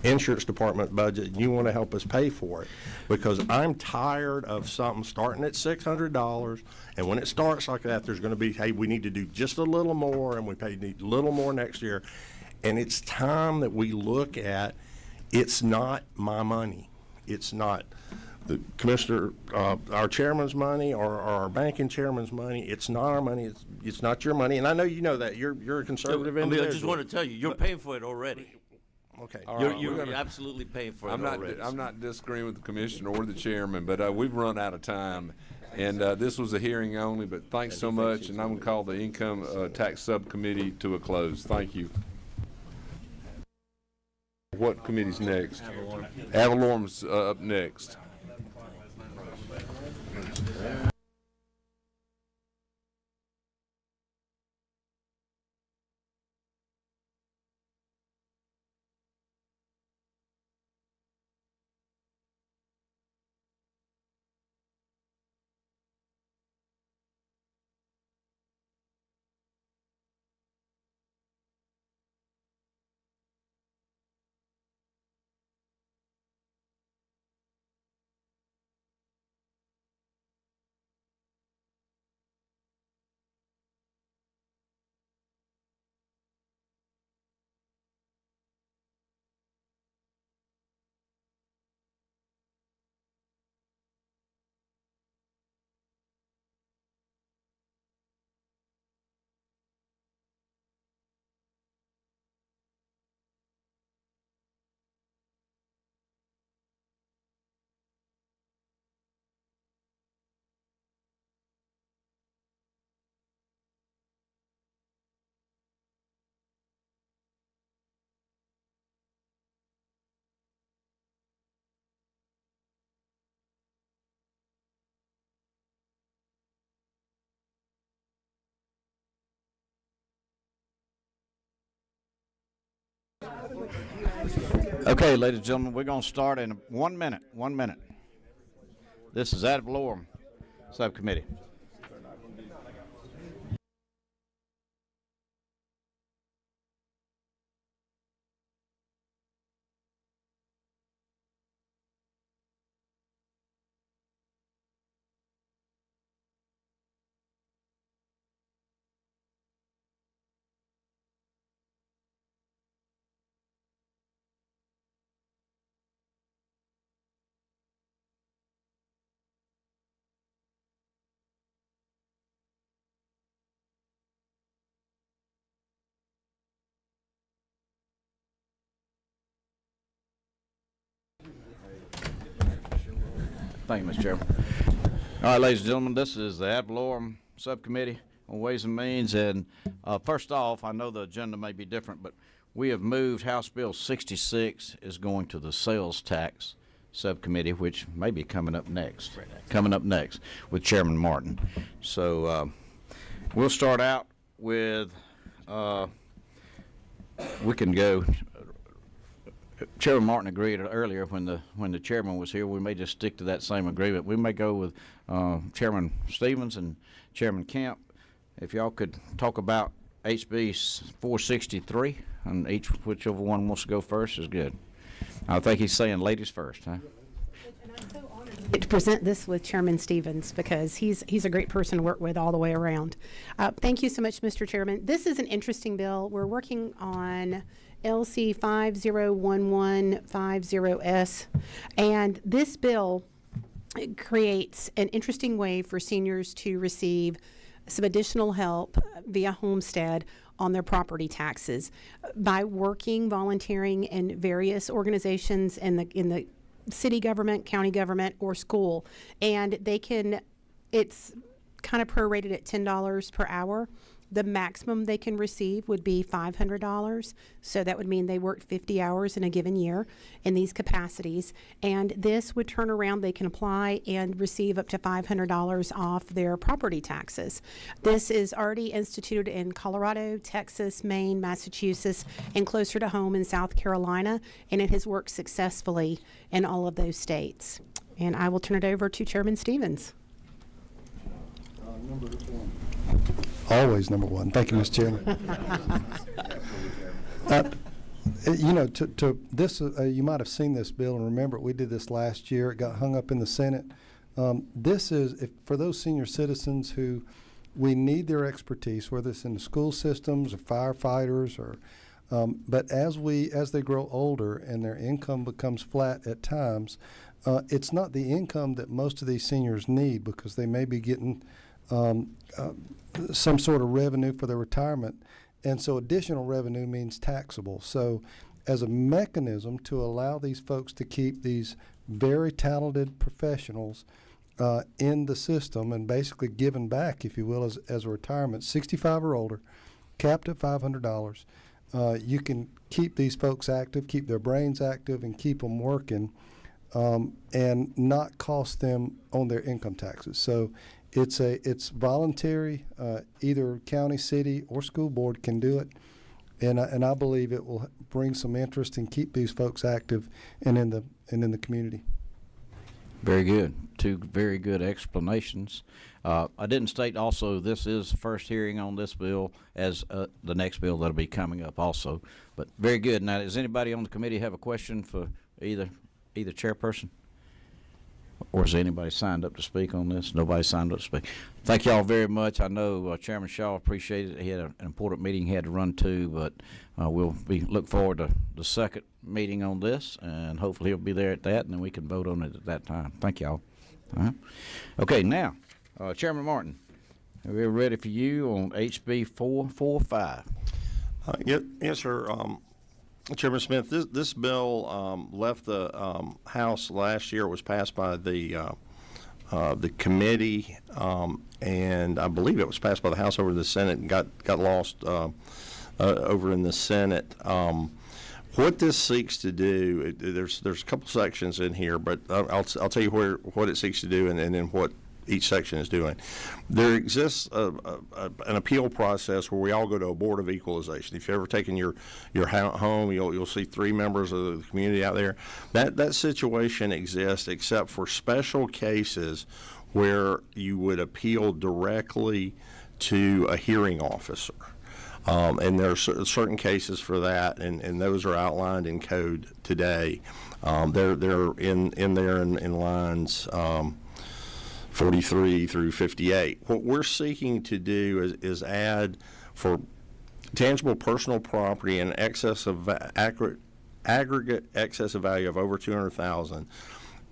insurance department budget, and you want to help us pay for it. Because I'm tired of something starting at $600, and when it starts like that, there's going to be, hey, we need to do just a little more, and we need a little more next year. And it's time that we look at, it's not my money. It's not the commissioner, our chairman's money or our banking chairman's money. It's not our money. It's not your money. And I know you know that. You're a conservative I individual. just want to tell you, you're paying for it already. Okay. All You're, right, you're we're gonna- absolutely paying for it I'm not, already. I'm not disagreeing with the commissioner or the chairman, but we've run out of time. And this was a hearing only, but thanks so much, and I'm going to call the Income Tax Subcommittee to a close. Thank you. What committee's next? Avalorem's up next. Okay, ladies and gentlemen, we're going to start in 1 minute. 1 minute. This is ad valorem subcommittee. Thank you, Mr. Chairman. All right, ladies and gentlemen, this is the ad valorem subcommittee on Ways and Means. And first off, I know the agenda may be different, but we have moved House Bill 66 is going to the sales tax subcommittee, which may be coming up next. With Chairman Martin. So we'll start out with, we can go. Chairman Martin agreed earlier when the chairman was here. We may just stick to that same agreement. We may go with Chairman Stevens and Chairman Kemp. If y'all could talk about HB 463, and whichever one wants to go first is good. I think he's saying ladies first, huh? And I'm so honored to present this with Chairman Stevens because he's a great person to work with all the way around. Thank you so much, Mr. Chairman. This is an interesting bill. We're working on LC 501150S, and this bill creates an interesting way for seniors to receive some additional help via homestead on their property taxes by working, volunteering in various organizations in the city government, county government, or school, and it's kind of prorated at $10 per hour. The maximum they can receive would be $500. So that would mean they worked 50 hours in a given year in these capacities. And this would turn around, they can apply and receive up to $500 off their property taxes. This is already instituted in Colorado, Texas, Maine, Massachusetts, and closer to home in South Carolina. And it has worked successfully in all of those states. And I will turn it over to Chairman Stevens. Always number one. Thank you, Mr. Chairman. You know, to this, you might have seen this bill and remember we did this last year. It got hung up in the Senate. This is for those senior citizens who we need their expertise, whether it's in the school systems or firefighters or. But as they grow older and their income becomes flat at times, it's not the income that most of these seniors need because they may be getting some sort of revenue for their retirement. And so additional revenue means taxable. So as a mechanism to allow these folks to keep these very talented professionals in the system and basically given back, if you will, as a retirement, 65 or older, capped at $500. You can keep these folks active, keep their brains active, and keep them working, and not cost them on their income taxes. So it's voluntary. Either county, city, or school board can do it, and I believe it will bring some interest and keep these folks active and in the community. Very good. Two very good explanations. I didn't state also this is the first hearing on this bill as the next bill that'll be coming up also. But very good. Now, does anybody on the committee have a question for either chairperson? Or is anybody signed up to speak on this? Nobody signed up to speak. Thank you all very much. I know Chairman Shaw appreciated it. He had an important meeting he had to run to, but we'll look forward to the second meeting on this, and hopefully he'll be there at that, and then we can vote on it at that time. Thank you all. Okay, now, Chairman Martin, we're ready for you on HB 445. Yes, sir. Chairman Smith, this bill left the House last year. It was passed by the committee, and I believe it was passed by the House over the Senate and got lost over in the Senate. What this seeks to do, there's a couple sections in here, but I'll tell you what it seeks to do and then what each section is doing. There exists an appeal process where we all go to a board of equalization. If you've ever taken your home, you'll see 3 members of the community out there. That situation exists except for special cases where you would appeal directly to a hearing officer. And there are certain cases for that, and those are outlined in code today. They're in there in lines 43 through 58. What we're seeking to do is add for tangible personal property in excess of aggregate excess of value of over $200,000.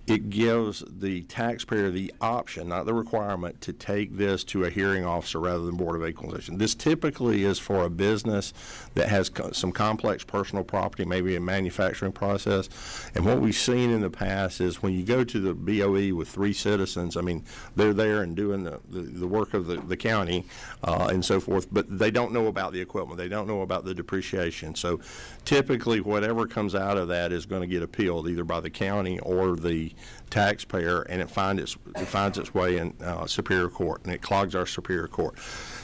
It gives the taxpayer the option, not the requirement, to take this to a hearing officer rather than Board of Equalization. This typically is for a business that has some complex personal property, maybe a manufacturing process. And what we've seen in the past is when you go to the BOE with 3 citizens, I mean, they're there and doing the work of the county and so forth, but they don't know about the equipment. They don't know about the depreciation. So typically whatever comes out of that is going to get appealed either by the county or the taxpayer, and it finds its way in Superior Court, and it clogs our Superior Court.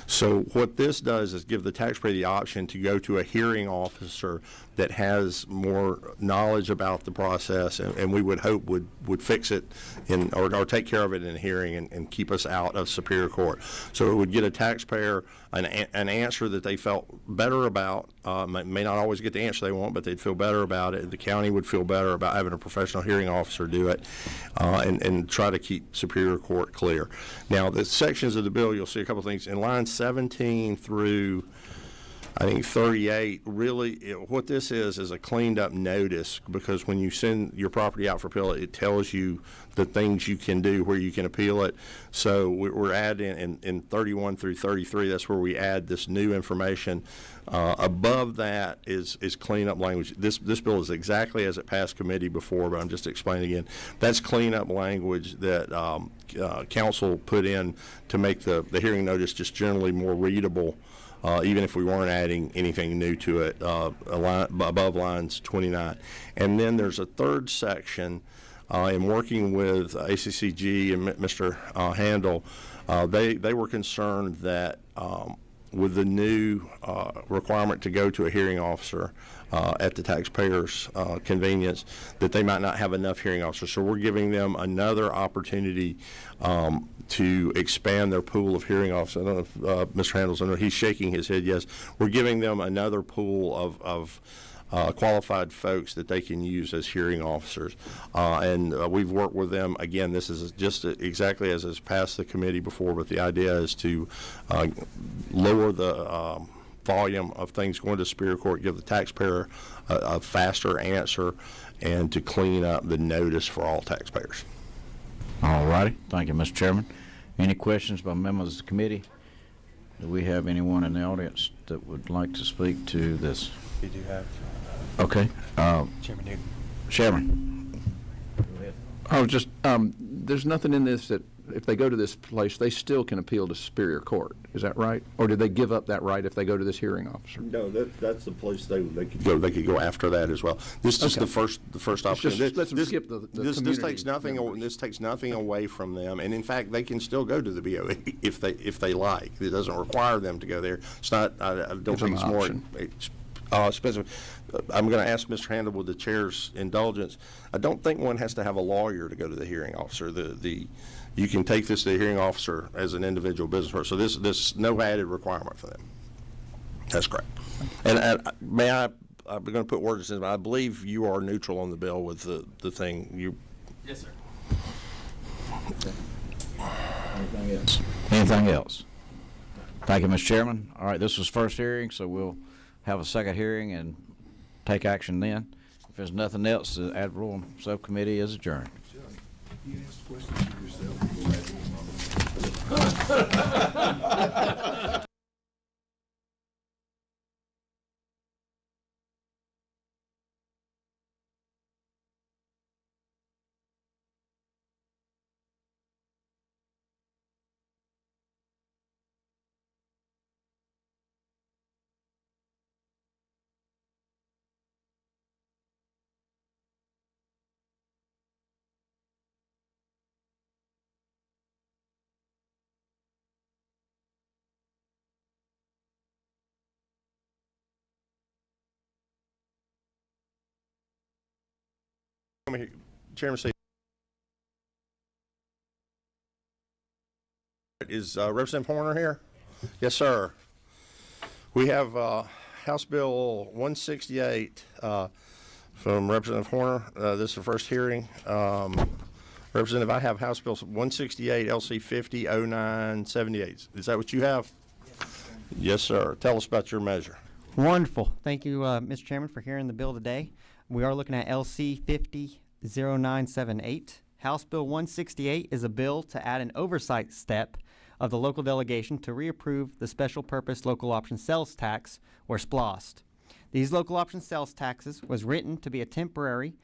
So what this does is give the taxpayer the option to go to a hearing officer that has more knowledge about the process, and we would hope would fix it or take care of it in a hearing and keep us out of Superior Court. So it would get a taxpayer an answer that they felt better about. May not always get the answer they want, but they'd feel better about it. The county would feel better about having a professional hearing officer do it, and try to keep Superior Court clear. Now, the sections of the bill, you'll see a couple things. In line 17 through I think 38, really, what this is a cleaned up notice, because when you send your property out for appeal, it tells you the things you can do where you can appeal it. So we're adding in 31 through 33, that's where we add this new information. Above that is cleanup language. This bill is exactly as it passed committee before, but I'm just explaining again. That's cleanup language that council put in to make the hearing notice just generally more readable. Even if we weren't adding anything new to it, above lines 29. And then there's a third section in working with ACCG and Mr. Handel. They were concerned that with the new requirement to go to a hearing officer at the taxpayer's convenience, that they might not have enough hearing officers. So we're giving them another opportunity to expand their pool of hearing officers. I don't know if Mr. Handels, I know he's shaking his head, yes. We're giving them another pool of qualified folks that they can use as hearing officers. And we've worked with them. Again, this is just exactly as has passed the committee before, but the idea is to lower the volume of things going to Superior Court, give the taxpayer a faster answer, and to clean up the notice for all taxpayers. All righty. Thank you, Mr. Chairman. Any questions by members of the committee? Do we have anyone in the audience that would like to speak to this? You do have. Okay. Chairman Newton. Chairman. Oh, just, there's nothing in this that if they go to this place, they still can appeal to Superior Court. Is that right? Or did they give up that right if they go to this hearing officer? No, that's the place they could go. They could go after that as well. This is Okay. the first option. Just let them skip the This community takes nothing. members. This takes nothing away from them, and in fact, they can still go to the BOE if they like. It doesn't require them to go there. It's not. I don't Gives think them it's an more option. expensive. I'm going to ask Mr. Handel with the chair's indulgence. I don't think one has to have a lawyer to go to the hearing officer. You can take this to the hearing officer as an individual business person. So this no added requirement for them. That's correct. And I'm going to put words in, but I believe you are neutral on the bill with the thing. Yes, sir. Anything else? Thank you, Mr. Chairman. All right, this was first hearing, so we'll have a second hearing and take action then. If there's nothing else, the Ad Valorem Subcommittee is adjourned. You ask questions of yourself. Chairman, say, is Representative Horner here? Yes, sir. We have House Bill 168 from Representative Horner. This is the first hearing. Representative, I have House Bill 168 LC 500978. Is that what you have? Yes, sir. Tell us about your measure. Wonderful. Thank you, Mr. Chairman, for hearing the bill today. We are looking at LC 500978. House Bill 168 is a bill to add an oversight step of the local delegation to reapprove the Special Purpose Local Option Sales Tax, or SPLOST. These local option sales taxes was written to be a temporary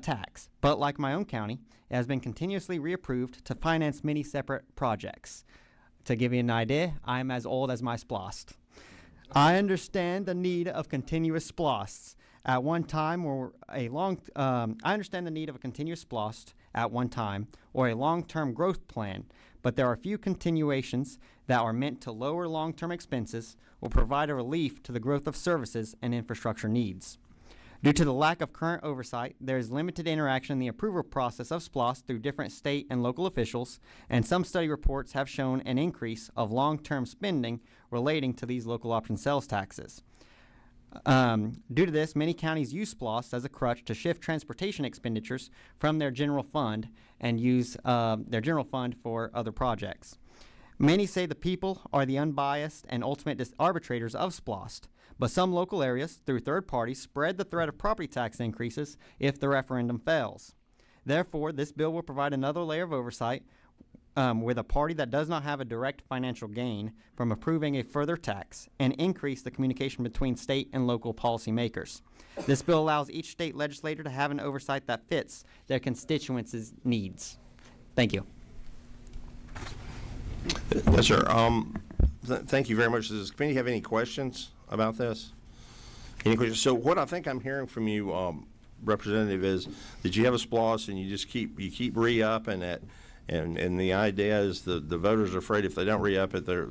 tax, but like my own county, it has been continuously reapproved to finance many separate projects. To give you an idea, I am as old as my SPLOST. I understand the need of continuous SPLOSTs at one time or a I understand the need of a continuous SPLOST at one time or a long-term growth plan, but there are few continuations that are meant to lower long-term expenses or provide a relief to the growth of services and infrastructure needs. Due to the lack of current oversight, there is limited interaction in the approval process of SPLOST through different state and local officials, and some study reports have shown an increase of long-term spending relating to these local option sales taxes. Due to this, many counties use SPLOST as a crutch to shift transportation expenditures from their general fund and use their general fund for other projects. Many say the people are the unbiased and ultimate arbitrators of SPLOST, but some local areas, through third parties, spread the threat of property tax increases if the referendum fails. Therefore, this bill will provide another layer of oversight with a party that does not have a direct financial gain from approving a further tax and increase the communication between state and local policymakers. This bill allows each state legislator to have an oversight that fits their constituents' needs. Thank you. Yes, sir. Thank you very much. Does the committee have any questions about this? Any questions? So what I think I'm hearing from you, Representative, is that you have a SPLOST and you keep re-upping it, and the idea is the voters are afraid if they don't re-up it, their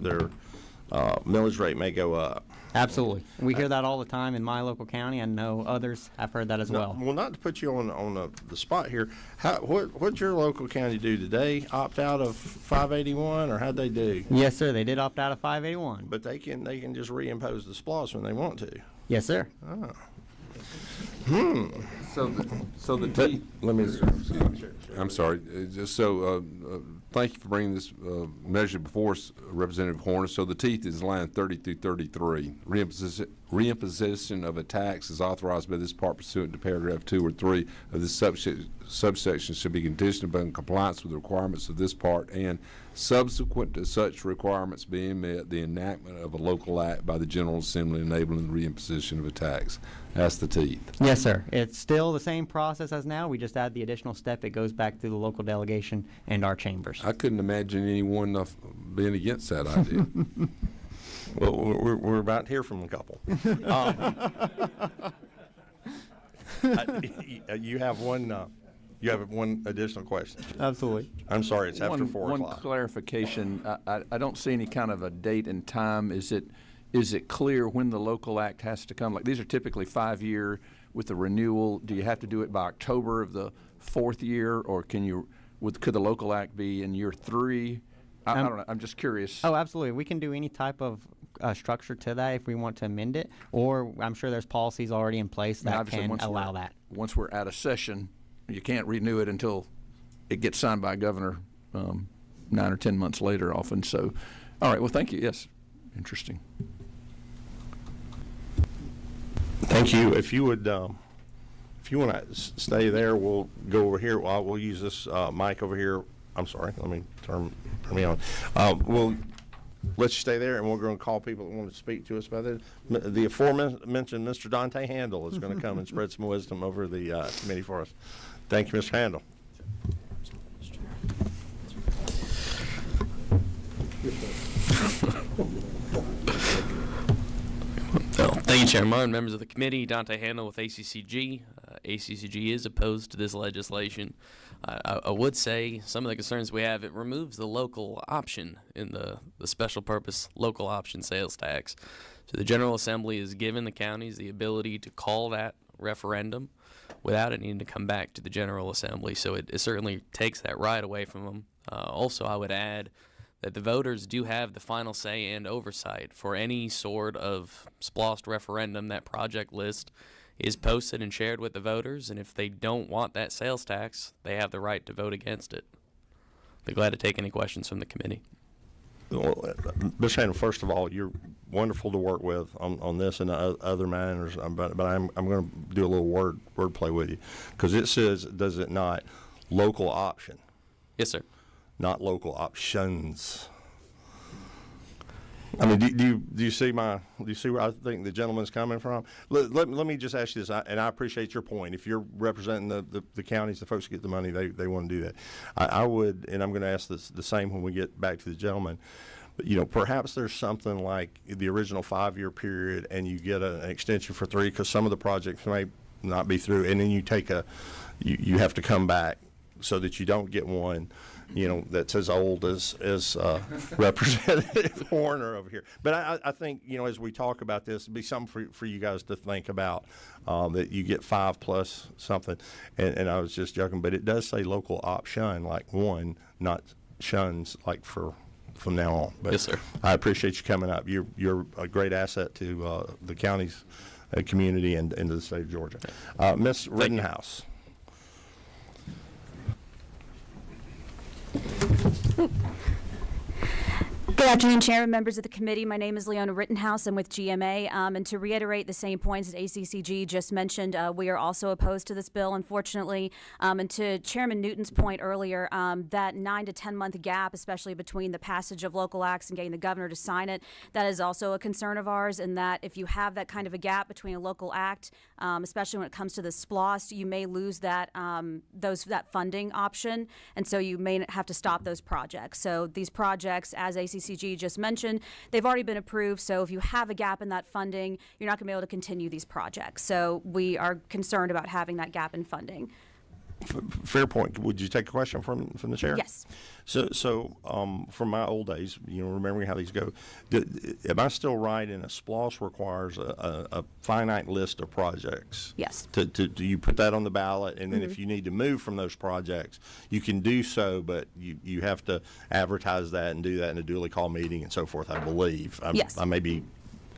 millage rate may go up. Absolutely. We hear that all the time in my local county. I know others have heard that as well. Well, not to put you on the spot here, what'd your local county do? Did they opt out of 581, or how'd they do? Yes, sir. They did opt out of 581. But they can just reimpose the SPLOST when they want to. Yes, sir. Oh. So the teeth. Let me. I'm sorry. Just so, thank you for bringing this measure before us, Representative Horner. So the teeth is line 30 through 33. Reemphasis reimposition of a tax is authorized by this part pursuant to paragraph 2 or 3 of this subsection should be conditioned upon compliance with the requirements of this part, and subsequent to such requirements being met, the enactment of a local act by the General Assembly enabling the reimposition of a tax. That's the teeth. Yes, sir. It's still the same process as now. We just add the additional step. It goes back to the local delegation and our chambers. I couldn't imagine anyone being against that idea. Well, we're about to hear from a couple. You have one. You have one additional question. Absolutely. I'm sorry, it's after 4 One o'clock. clarification. I don't see any kind of a date and time. Is it clear when the local act has to come? Like, these are typically 5-year with the renewal. Do you have to do it by October of the 4th year, or could the local act be in year 3? I don't know. I'm just curious. Oh, absolutely. We can do any type of structure to that if we want to amend it, or I'm sure there's policies already in place Now, that obviously, can allow that. Once we're out of session, you can't renew it until it gets signed by a governor 9 or 10 months later often. So, all right. Well, thank you. Yes. Interesting. Thank you. If you would, if you want to stay there, we'll go over here. We'll use this mic over here. I'm sorry. Let me turn me on. We'll let you stay there, and we're going to call people that want to speak to us about it. The aforementioned Mr. Dante Handel is going to come and spread some wisdom over the committee for us. Thank you, Mr. Handel. Thank you, Chairman, members of the committee. Dante Handel with ACCG. ACCG is opposed to this legislation. I would say some of the concerns we have, it removes the local option in the special purpose local option sales tax. So the General Assembly is giving the counties the ability to call that referendum without it needing to come back to the General Assembly. So it certainly takes that right away from them. Also, I would add that the voters do have the final say and oversight for any sort of splost referendum. That project list is posted and shared with the voters, and if they don't want that sales tax, they have the right to vote against it. Be glad to take any questions from the committee. Well, Ms. Handel, first of all, you're wonderful to work with on this and other matters, but I'm going to do a little word play with you, because it says, does it not, local option? Yes, sir. Not local options. I mean, do you see where I think the gentleman's coming from? Let me just ask you this, and I appreciate your point. If you're representing the counties, the folks who get the money, they want to do that. I would, and I'm going to ask the same when we get back to the gentleman. But, perhaps there's something like the original 5-year period, and you get an extension for 3 because some of the projects may not be through, and then you have to come back so that you don't get one that's as old as Representative Warner over here. But I think, as we talk about this, it'd be something for you guys to think about, that you get 5 plus something. And I was just joking, but it does say local option, like one, not shuns, like from now on. But yes, sir. I appreciate you coming up. You're a great asset to the county's community and to the state of Georgia. Ms. Rittenhouse. Good afternoon, Chairman, members of the committee. My name is Leona Rittenhouse. I'm with GMA. And to reiterate the same points that ACCG just mentioned, we are also opposed to this bill, unfortunately. And to Chairman Newton's point earlier, that 9 to 10 month gap, especially between the passage of local acts and getting the governor to sign it, that is also a concern of ours. And that if you have that kind of a gap between a local act, especially when it comes to the SPLOST, you may lose that funding option. And so you may have to stop those projects. So these projects, as ACCG just mentioned, they've already been approved. So if you have a gap in that funding, you're not going to be able to continue these projects. So we are concerned about having that gap in funding. Fair point. Would you take a question from the chair? Yes. So from my old days, remembering how these go, am I still right in a SPLOST requires a finite list of projects? Yes. Do you put that on the ballot, and then if you need to move from those projects, you can do so, but you have to advertise that and do that in a duly called meeting and so forth, I believe. Yes. I may be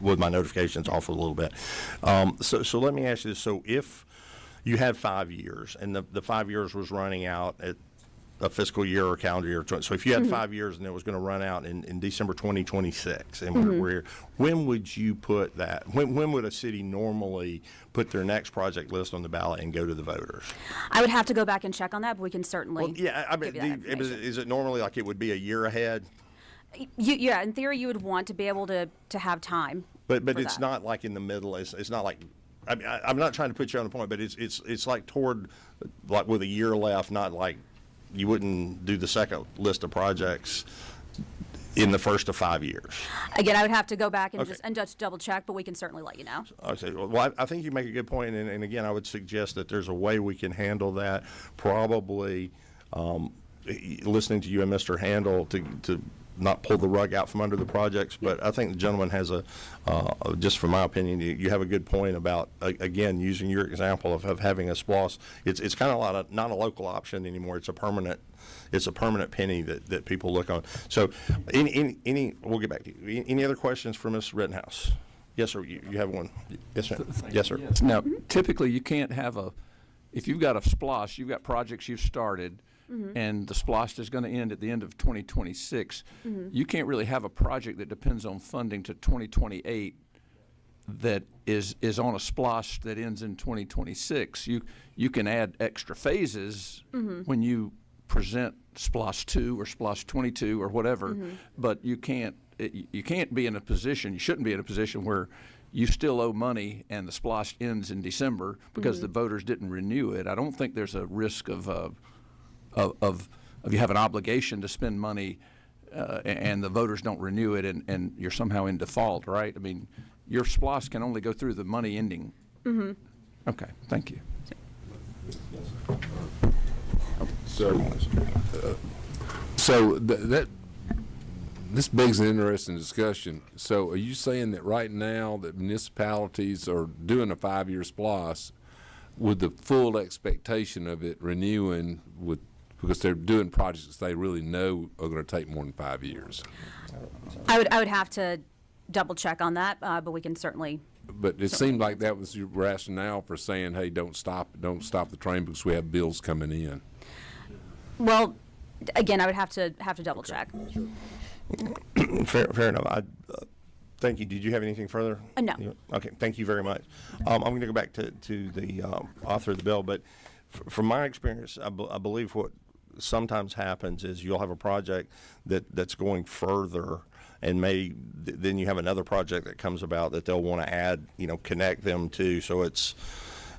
with my notifications off a little bit. So let me ask you this. So if you had 5 years, and the 5 years was running out at a fiscal year or calendar year. So if you had 5 years and it was going to run out in December 2026, and we're here, when would you put that? When would a city normally put their next project list on the ballot and go to the voters? I would have to go back and check on that, but we can certainly I mean, give you that information. is it normally like it would be a year ahead? Yeah, in theory, you would want to be able to have time. But for it's that. not like in the middle. It's not like. I mean, I'm not trying to put you on the point, but it's like toward like with a year left. Not like you wouldn't do the second list of projects in the first of 5 years. Again, I would have to go back and Okay. just double check, but we can certainly let you know. Okay. Well, I think you make a good point, and again, I would suggest that there's a way we can handle that. Probably listening to you and Mr. Handel to not pull the rug out from under the projects, but I think the gentleman has just from my opinion, you have a good point about, again, using your example of having a SPLOST. It's kind of not a local option anymore. It's a permanent penny that people look on. So we'll get back to you. Any other questions for Ms. Rittenhouse? Yes, sir. You have one. Yes, sir. Yes, sir. Now, typically, you can't have if you've got a SPLOST, you've got projects you've started, and the SPLOST is going to end at the end of 2026. You can't really have a project that depends on funding to 2028 that is on a SPLOST that ends in 2026. You can add extra phases when you present SPLOST 2 or SPLOST 22 or whatever, but you can't be in a position, you shouldn't be in a position where you still owe money and the SPLOST ends in December because the voters didn't renew it. I don't think there's a risk of you have an obligation to spend money and the voters don't renew it and you're somehow in default, right? I mean, your SPLOST can only go through the money ending. Okay, thank you. So this begs an interesting discussion. So are you saying that right now that municipalities are doing a 5-year SPLOST with the full expectation of it renewing because they're doing projects they really know are going to take more than 5 years? I would have to double check on that, but we can certainly. But it seemed like that was your rationale for saying, hey, don't stop the train because we have bills coming in. Well, again, I would have to double check. Fair enough. Thank you. Did you have anything further? No. Okay. Thank you very much. I'm going to go back to the author of the bill, but from my experience, I believe what sometimes happens is you'll have a project that's going further, and then you have another project that comes about that they'll want to add, connect them to. So it's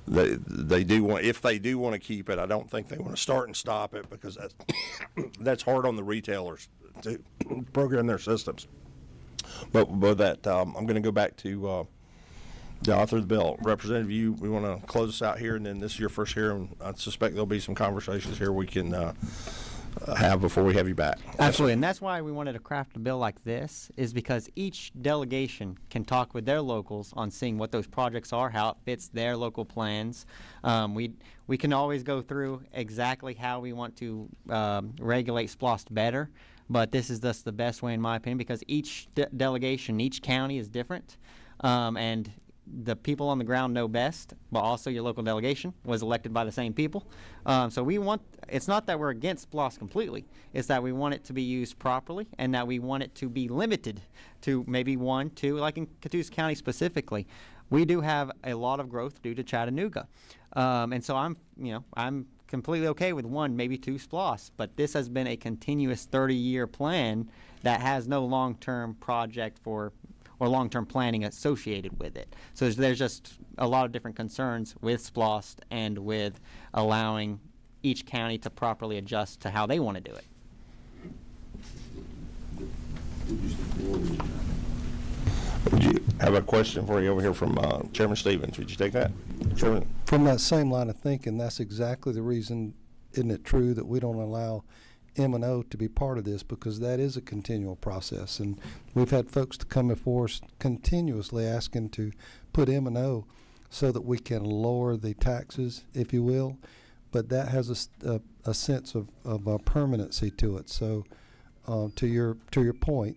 they do want, if they do want to keep it, I don't think they want to start and stop it because that's hard on the retailers to program their systems. But that I'm going to go back to the author of the bill. Representative, we want to close this out here, and then this is your first hearing. I suspect there'll be some conversations here we can have before we have you back. Absolutely, and that's why we wanted to craft a bill like this, is because each delegation can talk with their locals on seeing what those projects are, how it fits their local plans. We can always go through exactly how we want to regulate SPLOST better, but this is just the best way in my opinion because each delegation, each county is different, and the people on the ground know best, but also your local delegation was elected by the same people. So it's not that we're against SPLOST completely, it's that we want it to be used properly and that we want it to be limited to maybe 1, 2, like in Catoosa County specifically. We do have a lot of growth due to Chattanooga. And so I'm completely okay with 1, maybe 2 SPLOSTs, but this has been a continuous 30-year plan that has no long-term project or long-term planning associated with it. So there's just a lot of different concerns with SPLOST and with allowing each county to properly adjust to how they want to do it. I have a question for you over here from Chairman Stevens. Would you take that? Chairman? From that same line of thinking, that's exactly the reason, isn't it true, that we don't allow M&O to be part of this, because that is a continual process. And we've had folks to come before us continuously asking to put M&O so that we can lower the taxes, if you will. But that has a sense of permanency to it. So to your point,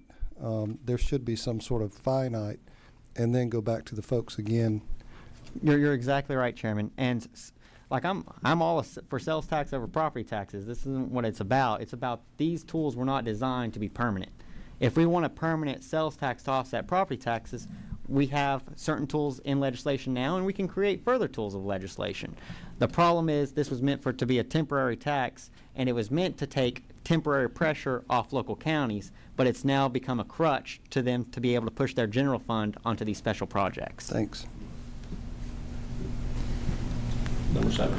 there should be some sort of finite and then go back to the folks again. You're exactly right, Chairman. And like I'm all for sales tax over property taxes. This isn't what it's about. It's about these tools were not designed to be permanent. If we want a permanent sales tax to offset property taxes, we have certain tools in legislation now, and we can create further tools of legislation. The problem is this was meant for it to be a temporary tax, and it was meant to take temporary pressure off local counties, but it's now become a crutch to them to be able to push their general fund onto these special projects. Thanks. Number 7.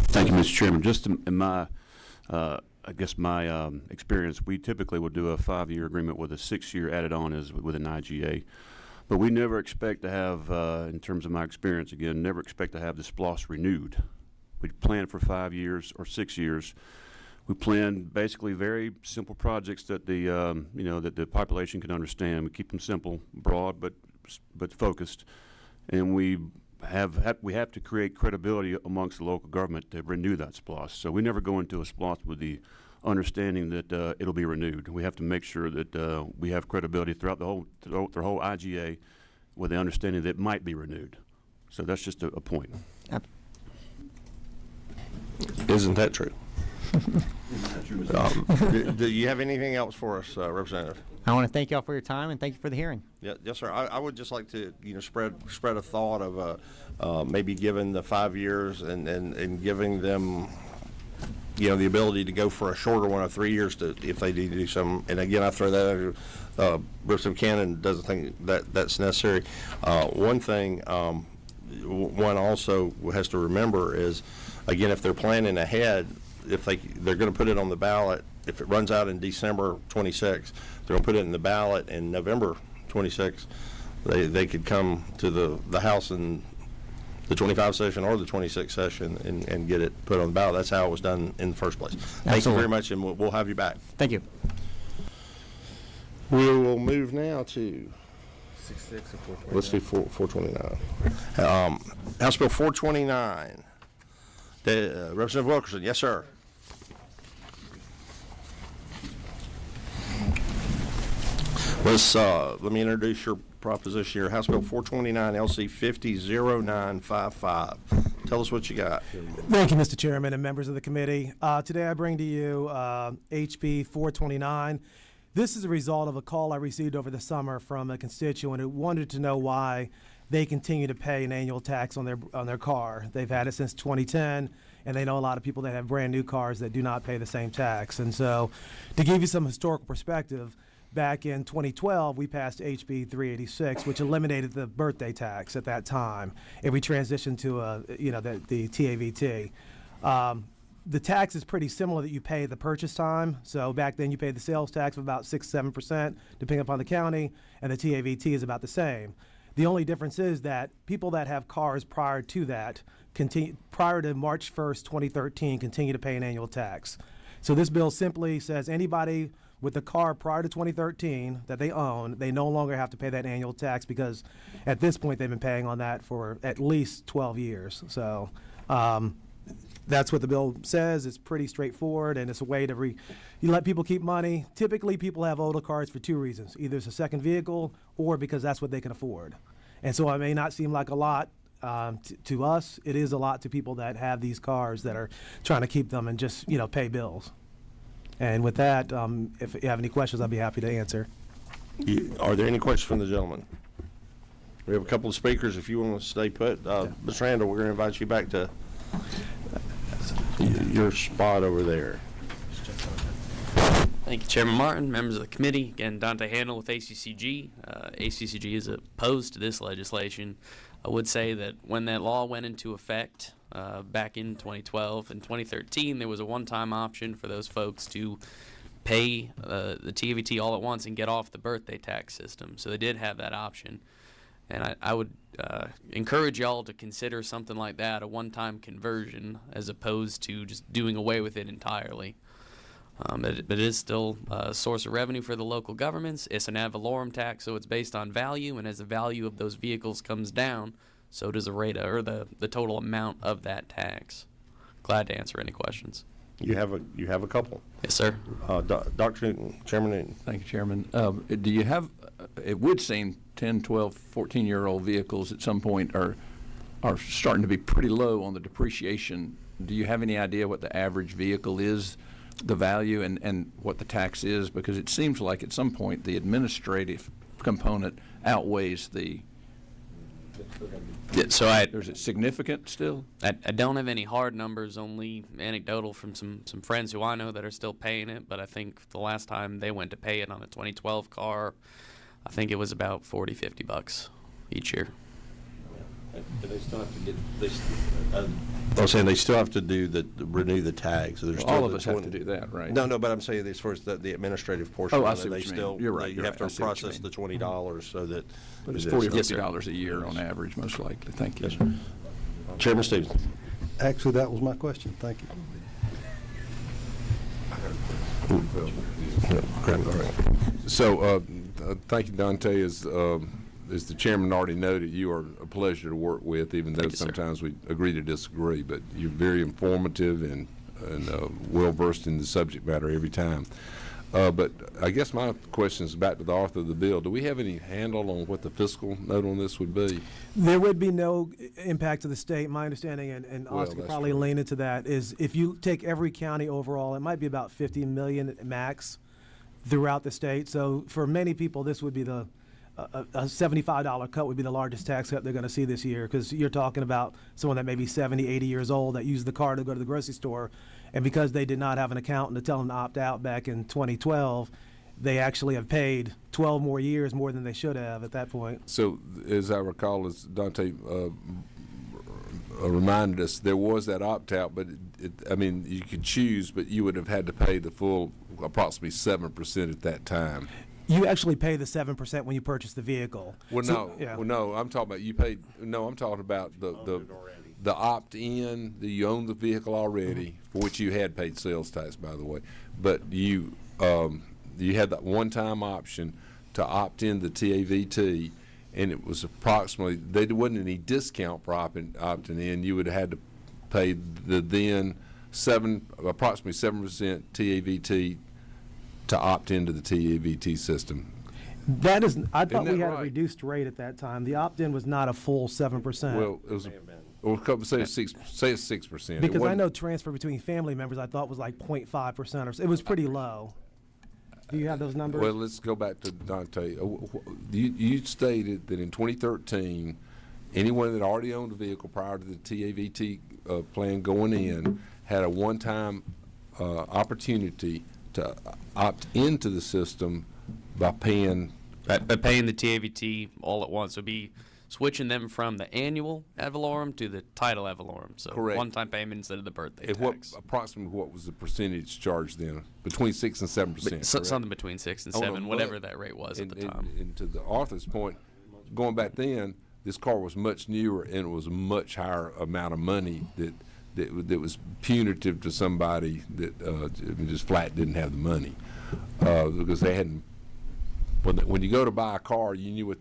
Thank you, Mr. Chairman. Just in my, I guess my experience, we typically will do a 5-year agreement with a 6-year added on as with an IGA. But we never expect to have, in terms of my experience, again, never expect to have the SPLOST renewed. We plan for 5 years or 6 years. We plan basically very simple projects that the, you know, that the population can understand. We keep them simple, broad, but focused. And we have to create credibility amongst the local government to renew that SPLOST. So we never go into a SPLOST with the understanding that it'll be renewed. We have to make sure that we have credibility throughout the whole IGA with the understanding that it might be renewed. So that's just a point. Isn't that true? Do you have anything else for us, Representative? I want to thank y'all for your time and thank you for the hearing. Yeah, yes, sir. I would just like to, spread a thought of maybe giving the 5 years and giving them, the ability to go for a shorter one of 3 years if they need to do some. And again, I throw that out. Representative Cannon doesn't think that's necessary. One thing, one also has to remember is, again, if they're planning ahead, if they're going to put it on the ballot, if it runs out in December 26, they're going to put it in the ballot in November 26. They could come to the House in the 25 session or the 26 session and get it put on the ballot. That's how it was done in the first place. Thank you very much, and we'll have you back. Thank you. We will move now to 66 or 429. Let's do 429. House Bill 429. Representative Wilkerson, yes, sir. Let me introduce your proposition here. House Bill 429, LC 500955. Tell us what you got. Thank you, Mr. Chairman and members of the committee. Today I bring to you HB 429. This is a result of a call I received over the summer from a constituent who wanted to know why they continue to pay an annual tax on their car. They've had it since 2010, and they know a lot of people that have brand new cars that do not pay the same tax. And so, to give you some historical perspective, back in 2012, we passed HB 386, which eliminated the birthday tax at that time, and we transitioned to the TAVT. The tax is pretty similar that you pay at the purchase time. So back then you paid the sales tax of about 6-7%, depending upon the county, and the TAVT is about the same. The only difference is that people that have cars prior to that, prior to March 1st, 2013, continue to pay an annual tax. So this bill simply says anybody with a car prior to 2013 that they own, they no longer have to pay that annual tax because at this point they've been paying on that for at least 12 years. So that's what the bill says. It's pretty straightforward, and it's a way to you let people keep money. Typically, people have older cars for two reasons. Either it's a second vehicle or because that's what they can afford. And so it may not seem like a lot to us. It is a lot to people that have these cars that are trying to keep them and just, pay bills. And with that, if you have any questions, I'd be happy to answer. Are there any questions from the gentleman? We have a couple of speakers. If you want to stay put, Ms. Randall, we're going to invite you back to your spot over there. Thank you, Chairman Martin, members of the committee. Again, Dante Handel with ACCG. ACCG is opposed to this legislation. I would say that when that law went into effect back in 2012 and 2013, there was a one-time option for those folks to pay the TVT all at once and get off the birthday tax system. So they did have that option. And I would encourage y'all to consider something like that, a one-time conversion, as opposed to just doing away with it entirely. But it is still a source of revenue for the local governments. It's an ad valorem tax, so it's based on value, and as the value of those vehicles comes down, so does the rate or the total amount of that tax. Glad to answer any questions. You have a couple. Yes, sir. Dr. Newton, Chairman Newton. Thank you, Chairman. Do you have, it would seem 10, 12, 14-year-old vehicles at some point are are starting to be pretty low on the depreciation. Do you have any idea what the average vehicle is, the value, and what the tax is? Because it seems like at some point the administrative component outweighs the. So is it significant still? I don't have any hard numbers, only anecdotal from some friends who I know that are still paying it. But I think the last time they went to pay it on a 2012 car, I think it was about $40-50 each year. They still have to get. I'm saying they still have to renew the tags. So there's All still of the us have to do that, right? No, but I'm saying as far as the administrative portion. Oh, I of it, see what they you mean. still. You're right, You you're have right. I to see what you process mean. the $20 so that. But it's that's- $40-50 a year on average, most likely. Thank you. Yes, sir. Chairman Stevens. Actually, that was my question. Thank you. So, thank you, Dante. As the chairman already noted, you are a pleasure to work with, even though sometimes we agree to disagree. But you're very informative and well versed in the subject matter every time. But I guess my question is back to the author of the bill. Do we have any handle on what the fiscal note on this would be? There would be no impact to the state. My understanding, and Well, Oscar could that's probably true. lean into that, is if you take every county overall, it might be about 50 million max throughout the state. So for many people, this would be a $75 cut would be the largest tax cut they're going to see this year, because you're talking about someone that may be 70, 80 years old that used the car to go to the grocery store, and because they did not have an accountant to tell them to opt out back in 2012, they actually have paid 12 more years more than they should have at that point. So, as I recall, as Dante reminded us, there was that opt-out, but I mean, you could choose, but you would have had to pay the full approximately 7% at that time. You actually pay the 7% when you purchase the vehicle. Well, So- no, well, no, I'm talking about you paid. No, I'm talking about the opt-in. You own the vehicle already, for which you had paid sales tax, by the way. But you had that one-time option to opt in the TAVT, and it was approximately there wasn't any discount for opting in. You would have had to pay the then approximately 7% TAVT to opt into the TAVT system. That is, I thought Isn't we that had a right? reduced rate at that time. The opt-in was not a full 7%. Well, it was. Say it's 6%. Because I know transfer between family members, I thought was like 0.5% or so. It was pretty low. Do you have those numbers? Well, let's go back to Dante. You stated that in 2013, anyone that already owned a vehicle prior to the TAVT plan going in had a one-time opportunity to opt into the system by paying. By paying the TAVT all at once would be switching them from the annual ad valorem to the title ad valorem. So Correct. one-time payment instead of the birthday At tax. Approximately what was the percentage charged then? Between 6 and 7%. Something between 6 and On a 7, whatever month. that rate was And- at the time. And to the author's point, going back then, this car was much newer and it was a much higher amount of money that was punitive to somebody that just flat didn't have the money because they hadn't. When you go to buy a car, you knew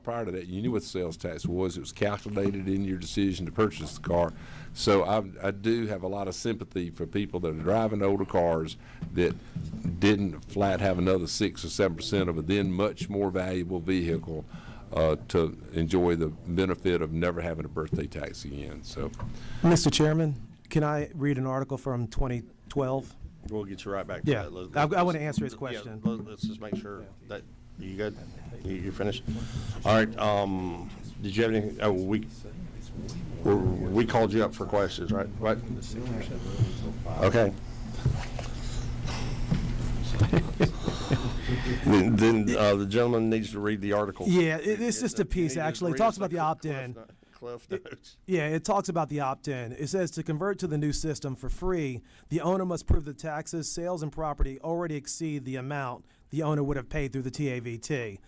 prior to that, you knew what the sales tax was. It was calculated in your decision to purchase the car. So I do have a lot of sympathy for people that are driving older cars that didn't flat have another 6 or 7% of a then much more valuable vehicle to enjoy the benefit of never having a birthday tax again. So, Mr. Chairman, can I read an article from 2012? We'll get you right back to Yeah, that. I want to answer his question. Yeah, let's just make sure that you good. You finished? All right. Did you have any? Oh, we called you up for questions, right? Right. Okay. Then the gentleman needs to read the article. Yeah, it's just a piece, actually. It talks about the opt-in. Cliff notes. Yeah, it talks about the opt-in. It says to convert to the new system for free, the owner must prove the taxes, sales, and property already exceed the amount the owner would have paid through the TAVT.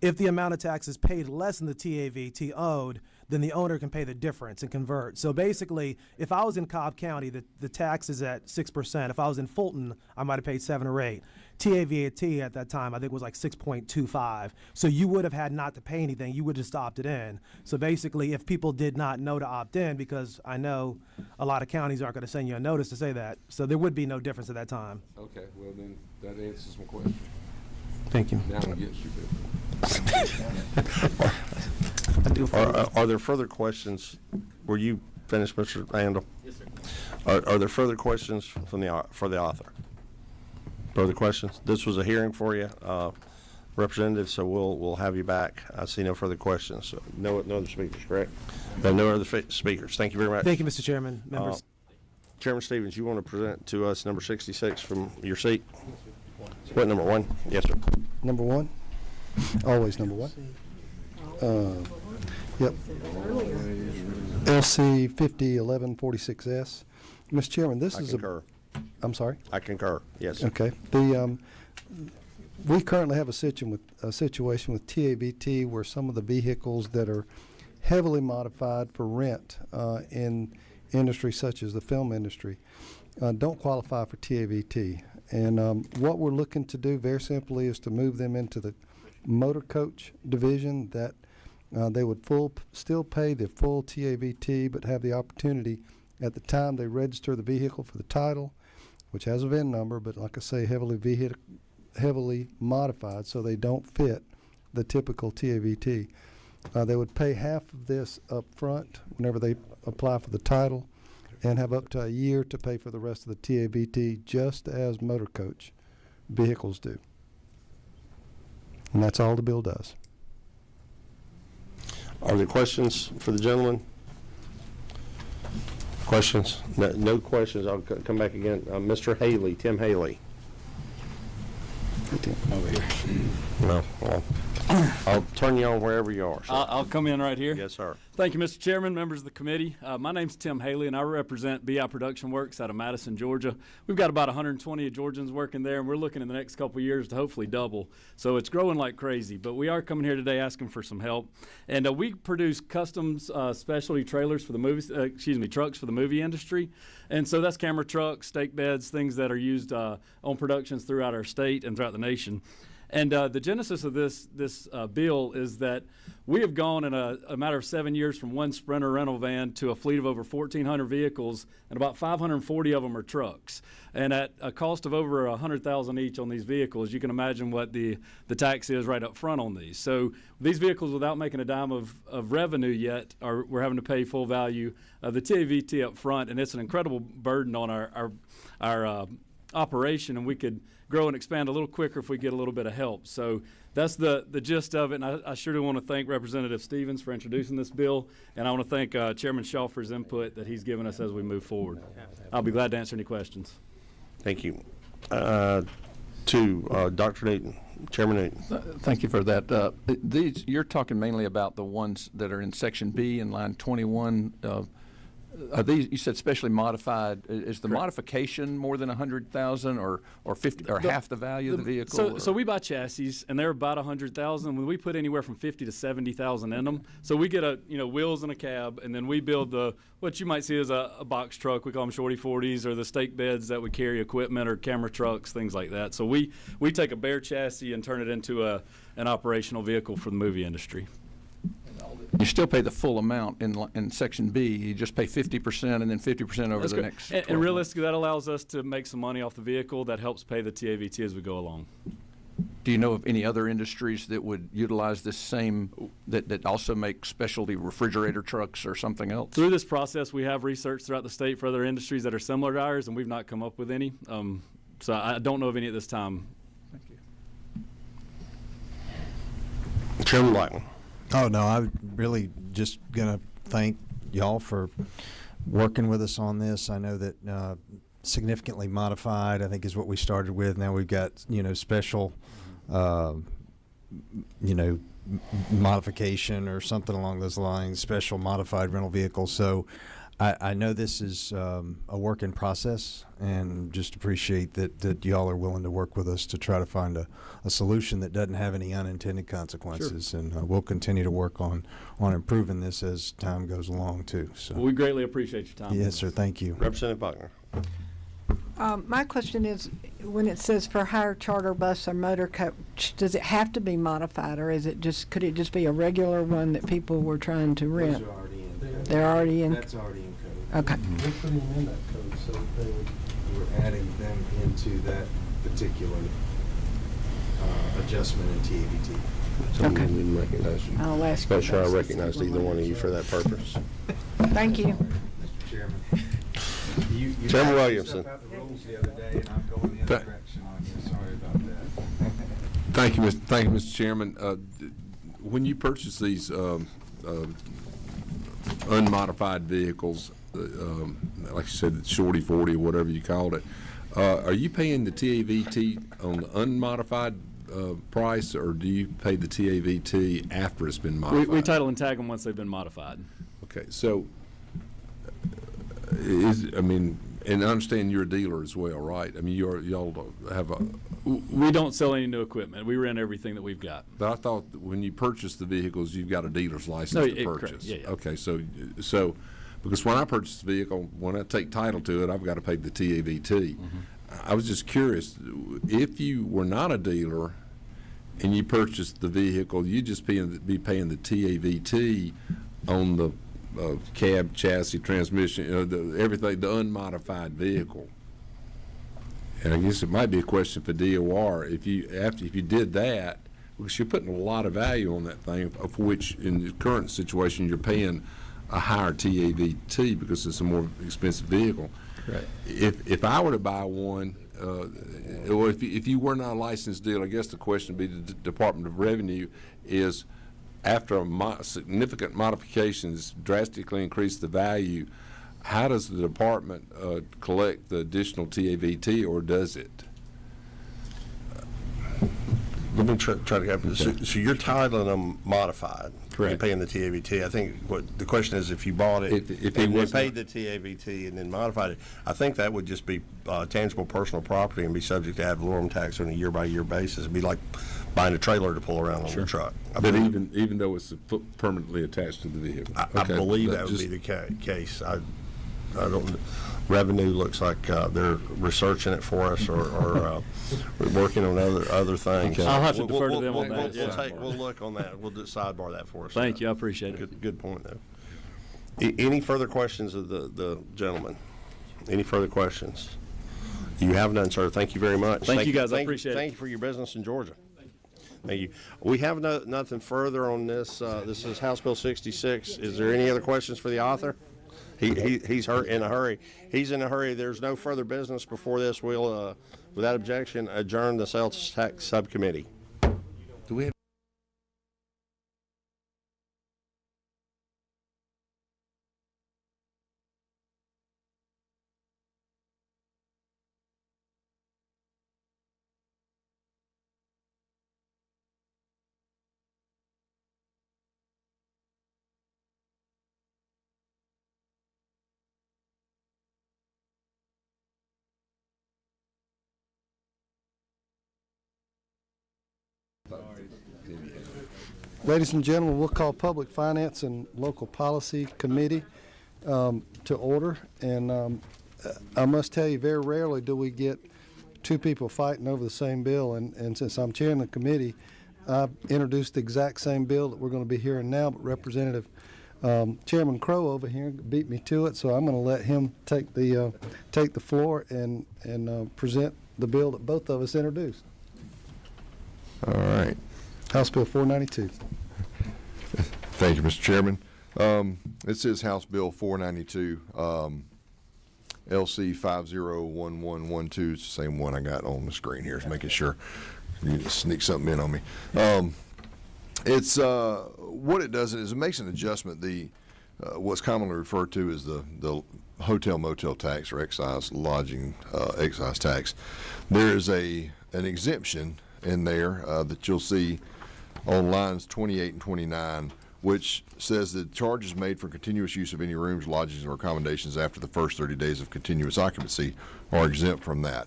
If the amount of taxes paid less than the TAVT owed, then the owner can pay the difference and convert. So basically, if I was in Cobb County, the tax is at 6%. If I was in Fulton, I might have paid 7 or 8. TAVT at that time, I think, was like 6.25. So you would have had not to pay anything. You would have just opted in. So basically, if people did not know to opt in, because I know a lot of counties aren't going to send you a notice to say that, so there would be no difference at that time. okay, well then that answers my question. Thank you. Now I'm against you, Bill. Are there further questions? Were you finished, Mr. Handel? Yes, sir. Are there further questions for the author? Further questions? This was a hearing for you, Representative, so we'll have you back. I see no further questions. So no other speakers, correct? No other speakers. Thank you very much. Thank you, Mr. Chairman, members. Chairman Stevens, you want to present to us number 66 from your seat? What, number 1? Yes, sir. Number 1? Always number 1. Yep. LC 501146S. Mr. Chairman, this is concur. I'm sorry? I concur, yes. Okay. We currently have a situation with TAVT where some of the vehicles that are heavily modified for rent in industry such as the film industry don't qualify for TAVT. And what we're looking to do very simply is to move them into the motor coach division that they would still pay the full TAVT but have the opportunity at the time they register the vehicle for the title, which has a VIN number, but like I say, heavily modified so they don't fit the typical TAVT. They would pay half of this up front whenever they apply for the title and have up to a year to pay for the rest of the TAVT, just as motor coach vehicles do. And that's all the bill does. Are there questions for the gentleman? Questions? No questions. I'll come back again. Mr. Haley, Tim Haley. Over here. No, I'll turn you on wherever you are. I'll come in right here. Yes, sir. Thank you, Mr. Chairman, members of the committee. My name's Tim Haley, and I represent BI Production Works out of Madison, Georgia. We've got about 120 Georgians working there, and we're looking in the next couple of years to hopefully double. So it's growing like crazy, but we are coming here today asking for some help. And we produce custom specialty trailers for the trucks for the movie industry. And so that's camera trucks, stake beds, things that are used on productions throughout our state and throughout the nation. And the genesis of this bill is that we have gone in a matter of 7 years from one Sprinter rental van to a fleet of over 1,400 vehicles, and about 540 of them are trucks. And at a cost of over $100,000 each on these vehicles, you can imagine what the tax is right up front on these. So these vehicles, without making a dime of revenue yet, we're having to pay full value of the TAVT up front, and it's an incredible burden on our operation, and we could grow and expand a little quicker if we get a little bit of help. So that's the gist of it, and I sure do want to thank Representative Stevens for introducing this bill, and I want to thank Chairman Shaw for his input that he's given us as we move forward. I'll be glad to answer any questions. Thank you. Dr. Newton, Chairman Newton. Thank you for that. You're talking mainly about the ones that are in Section B in line 21. Are these, you said specially modified? Is the modification more than 100,000 or 50 or half the value of the vehicle? So we buy chassis, and they're about 100,000. When we put anywhere from 50 to 70,000 in them, so we get wheels and a cab, and then we build what you might see as a box truck. We call them shorty 40s, or the stake beds that would carry equipment, or camera trucks, things like that. So we take a bare chassis and turn it into an operational vehicle for the movie industry. You still pay the full amount in Section B. You just pay 50% and then 50% over the next 12 and realistically, that allows us to make some money off the vehicle. That helps pay the TAVT as we go along. Do you know of any other industries that would utilize this same, that also make specialty refrigerator trucks or something else? Through this process, we have researched throughout the state for other industries that are similar to ours, and we've not come up with any. So I don't know of any at this time. Thank you. Chairman Blackman. Oh, no, I'm really just going to thank y'all for working with us on this. I know that significantly modified, I think, is what we started with. Now we've got, special, modification or something along those lines, special modified rental vehicles. So I know this is a work in process, and just appreciate that y'all are willing to work with us to try to find a solution that doesn't have any unintended consequences. Sure. And we'll continue to work on improving this as time goes along too. So we greatly appreciate your time. Yes, sir. Thank you. Representative Buckner. My question is, when it says for hire, charter bus or motor coach, does it have to be modified, or could it just be a regular one that people were trying to rent? Those are already in. They're already in. That's already in code. Okay. We're putting them in that code, so we're adding them into that particular adjustment in TABT. Someone didn't recognize you. I'll ask Make you sure I about recognized 661. either one of you for that purpose. Thank you. Mr. Chairman. You Chairman backed Williamson. yourself out the rules the other day, and I'm going the other direction on you. Sorry about that. Thank you, Mr. Chairman. When you purchase these unmodified vehicles, like you said, shorty 40 or whatever you called it, are you paying the TAVT on the unmodified price, or do you pay the TAVT after it's been modified? We title and tag them once they've been modified. Okay, so and I understand you're a dealer as well, right? I mean, y'all have a. We don't sell any new equipment. We rent everything that we've got. But I thought that when you purchase the vehicles, you've got a dealer's license to correct. purchase. Yeah. Okay, so because when I purchase the vehicle, when I take title to it, I've got to pay the TAVT. Mm-hmm. I was just curious, if you were not a dealer and you purchased the vehicle, you'd just be paying the TAVT on the cab, chassis, transmission, everything, the unmodified vehicle. And I guess it might be a question for DOR if you did that, because you're putting a lot of value on that thing, of which in the current situation you're paying a higher TAVT because it's a more expensive vehicle. Right. If I were to buy one, or if you were not a licensed dealer, I guess the question would be to the Department of Revenue is, after significant modifications drastically increase the value, how does the department collect the additional TAVT, or does it? Let me try to get so you're titling them modified. Correct. You're paying the TAVT. I think what the question is, if you bought it, if and was paid the TAVT and then modified it, I think that would just be tangible personal property and be subject to ad valorem tax on a year-by-year basis. It'd be like buying a trailer to pull around on the truck. But even though it's permanently attached to the vehicle? I believe that would be the case. I don't. Revenue looks like they're researching it for us, or working on other things. Okay. I'll have to defer to them on that. We'll look on that. We'll just sidebar that for us. Thank you. I appreciate it. Good point, though. Any further questions of the gentleman? Any further questions? You have none, sir. Thank you very much. Thank you, guys. I appreciate it. Thank you for your business in Georgia. Thank you. We have nothing further on this. This is House Bill 66. Is there any other questions for the author? He's in a hurry. He's in a hurry. There's no further business before this. We'll, without objection, adjourn the Sales Tax Subcommittee. Do we have Ladies and gentlemen, we'll call Public Finance and Local Policy Committee to order. And I must tell you, very rarely do we get two people fighting over the same bill. And since I'm chairing the committee, I've introduced the exact same bill that we're going to be hearing now, but Representative Chairman Crow over here beat me to it, so I'm going to let him take the floor and present the bill that both of us introduced. All right. House Bill 492. Thank you, Mr. Chairman. This is House Bill 492, LC 501112. It's the same one I got on the screen here. Just making sure you didn't sneak something in on me. It's what it does is it makes an adjustment. What's commonly referred to as the hotel motel tax or excise lodging excise tax. There is an exemption in there that you'll see on lines 28 and 29, which says that charges made for continuous use of any rooms, lodgings, or accommodations after the first 30 days of continuous occupancy are exempt from that.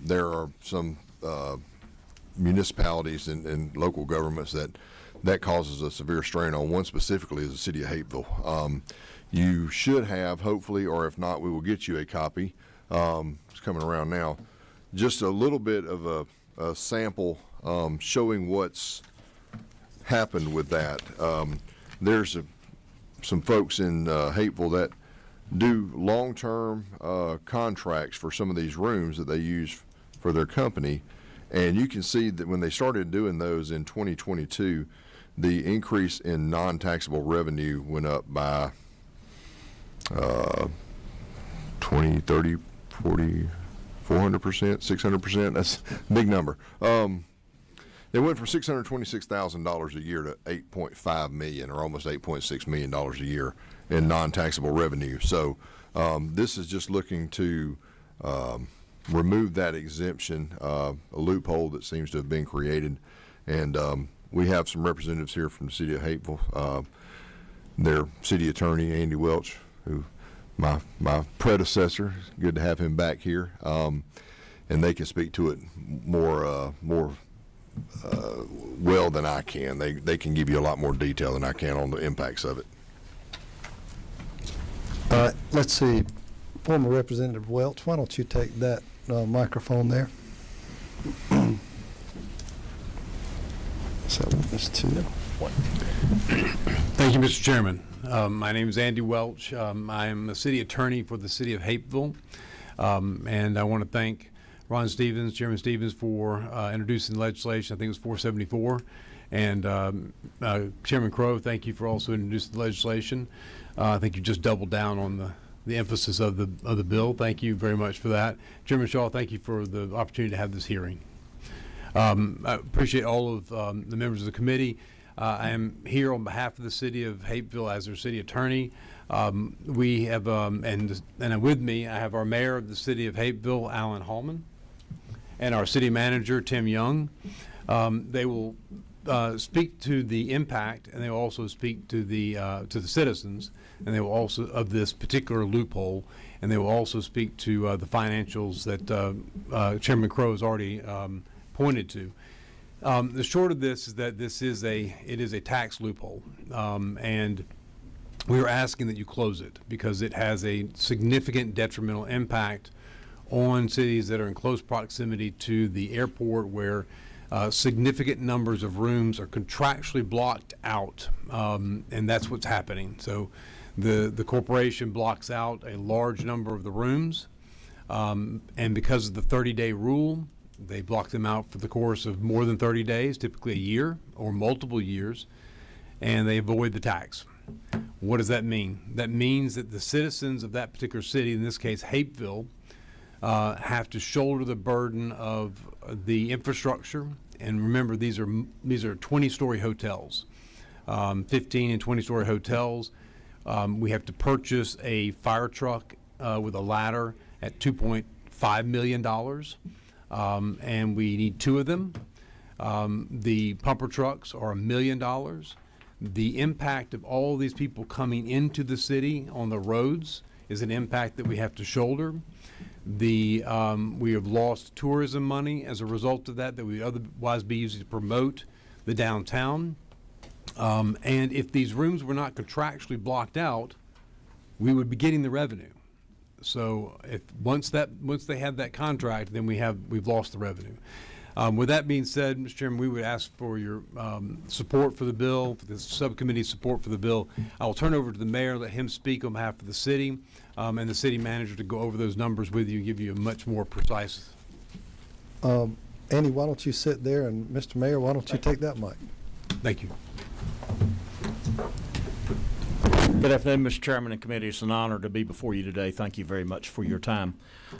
There are some municipalities and local governments that causes a severe strain on. One specifically is the city of Hapeville. You should have, hopefully, or if not, we will get you a copy. It's coming around now. Just a little bit of a sample showing what's happened with that. There's some folks in Hapeville that do long-term contracts for some of these rooms that they use for their company, And you can see that when they started doing those in 2022, the increase in non-taxable revenue went up by 20, 30, 40, 400%, 600%. That's a big number. They went from $626,000 a year to $8.5 million, or almost $8.6 million a year in non-taxable revenue. So this is just looking to remove that exemption, a loophole that seems to have been created. And we have some representatives here from the city of Hapeville. Their city attorney, Andy Welch, who my predecessor, good to have him back here. And they can speak to it more well than I can. They can give you a lot more detail than I can on the impacts of it. Let's see, former Representative Welch, why don't you take that microphone there? So that's two. Thank you, Mr. Chairman. My name is Andy Welch. I am a city attorney for the city of Hapeville, and I want to thank Ron Stevens, Chairman Stevens, for introducing the legislation. I think it was 474. And Chairman Crow, thank you for also introducing the legislation. I think you just doubled down on the emphasis of the bill. Thank you very much for that. Chairman Shaw, thank you for the opportunity to have this hearing. I appreciate all of the members of the committee. I am here on behalf of the city of Hapeville as their city attorney. We have, and with me, I have our mayor of the city of Hapeville, Alan Hallman, and our city manager, Tim Young. They will speak to the impact, and they will also speak to the citizens, and they will also of this particular loophole, and they will also speak to the financials that Chairman Crow has already pointed to. The short of this is that it is a tax loophole, and we are asking that you close it because it has a significant detrimental impact on cities that are in close proximity to the airport, where significant numbers of rooms are contractually blocked out, and that's what's happening. So the corporation blocks out a large number of the rooms, and because of the 30-day rule, they block them out for the course of more than 30 days, typically a year or multiple years, and they avoid the tax. What does that mean? That means that the citizens of that particular city, in this case Hapeville, have to shoulder the burden of the infrastructure. And remember, these are 20-story hotels, 15 and 20-story hotels. We have to purchase a fire truck with a ladder at $2.5 million, and we need 2 of them. The pumper trucks are $1 million. The impact of all these people coming into the city on the roads is an impact that we have to shoulder. We have lost tourism money as a result of that we otherwise be using to promote the downtown. And if these rooms were not contractually blocked out, we would be getting the revenue. So once they have that contract, then we've lost the revenue. With that being said, Mr. Chairman, we would ask for your support for the bill, for the subcommittee support for the bill. I will turn over to the mayor, let him speak on behalf of the city, and the city manager to go over those numbers with you and give you a much more precise. Andy, why don't you sit there, and Mr. Mayor, why don't you take that mic? Thank you. Good afternoon, Mr. Chairman and committee. It's an honor to be before you today. Thank you very much for your time.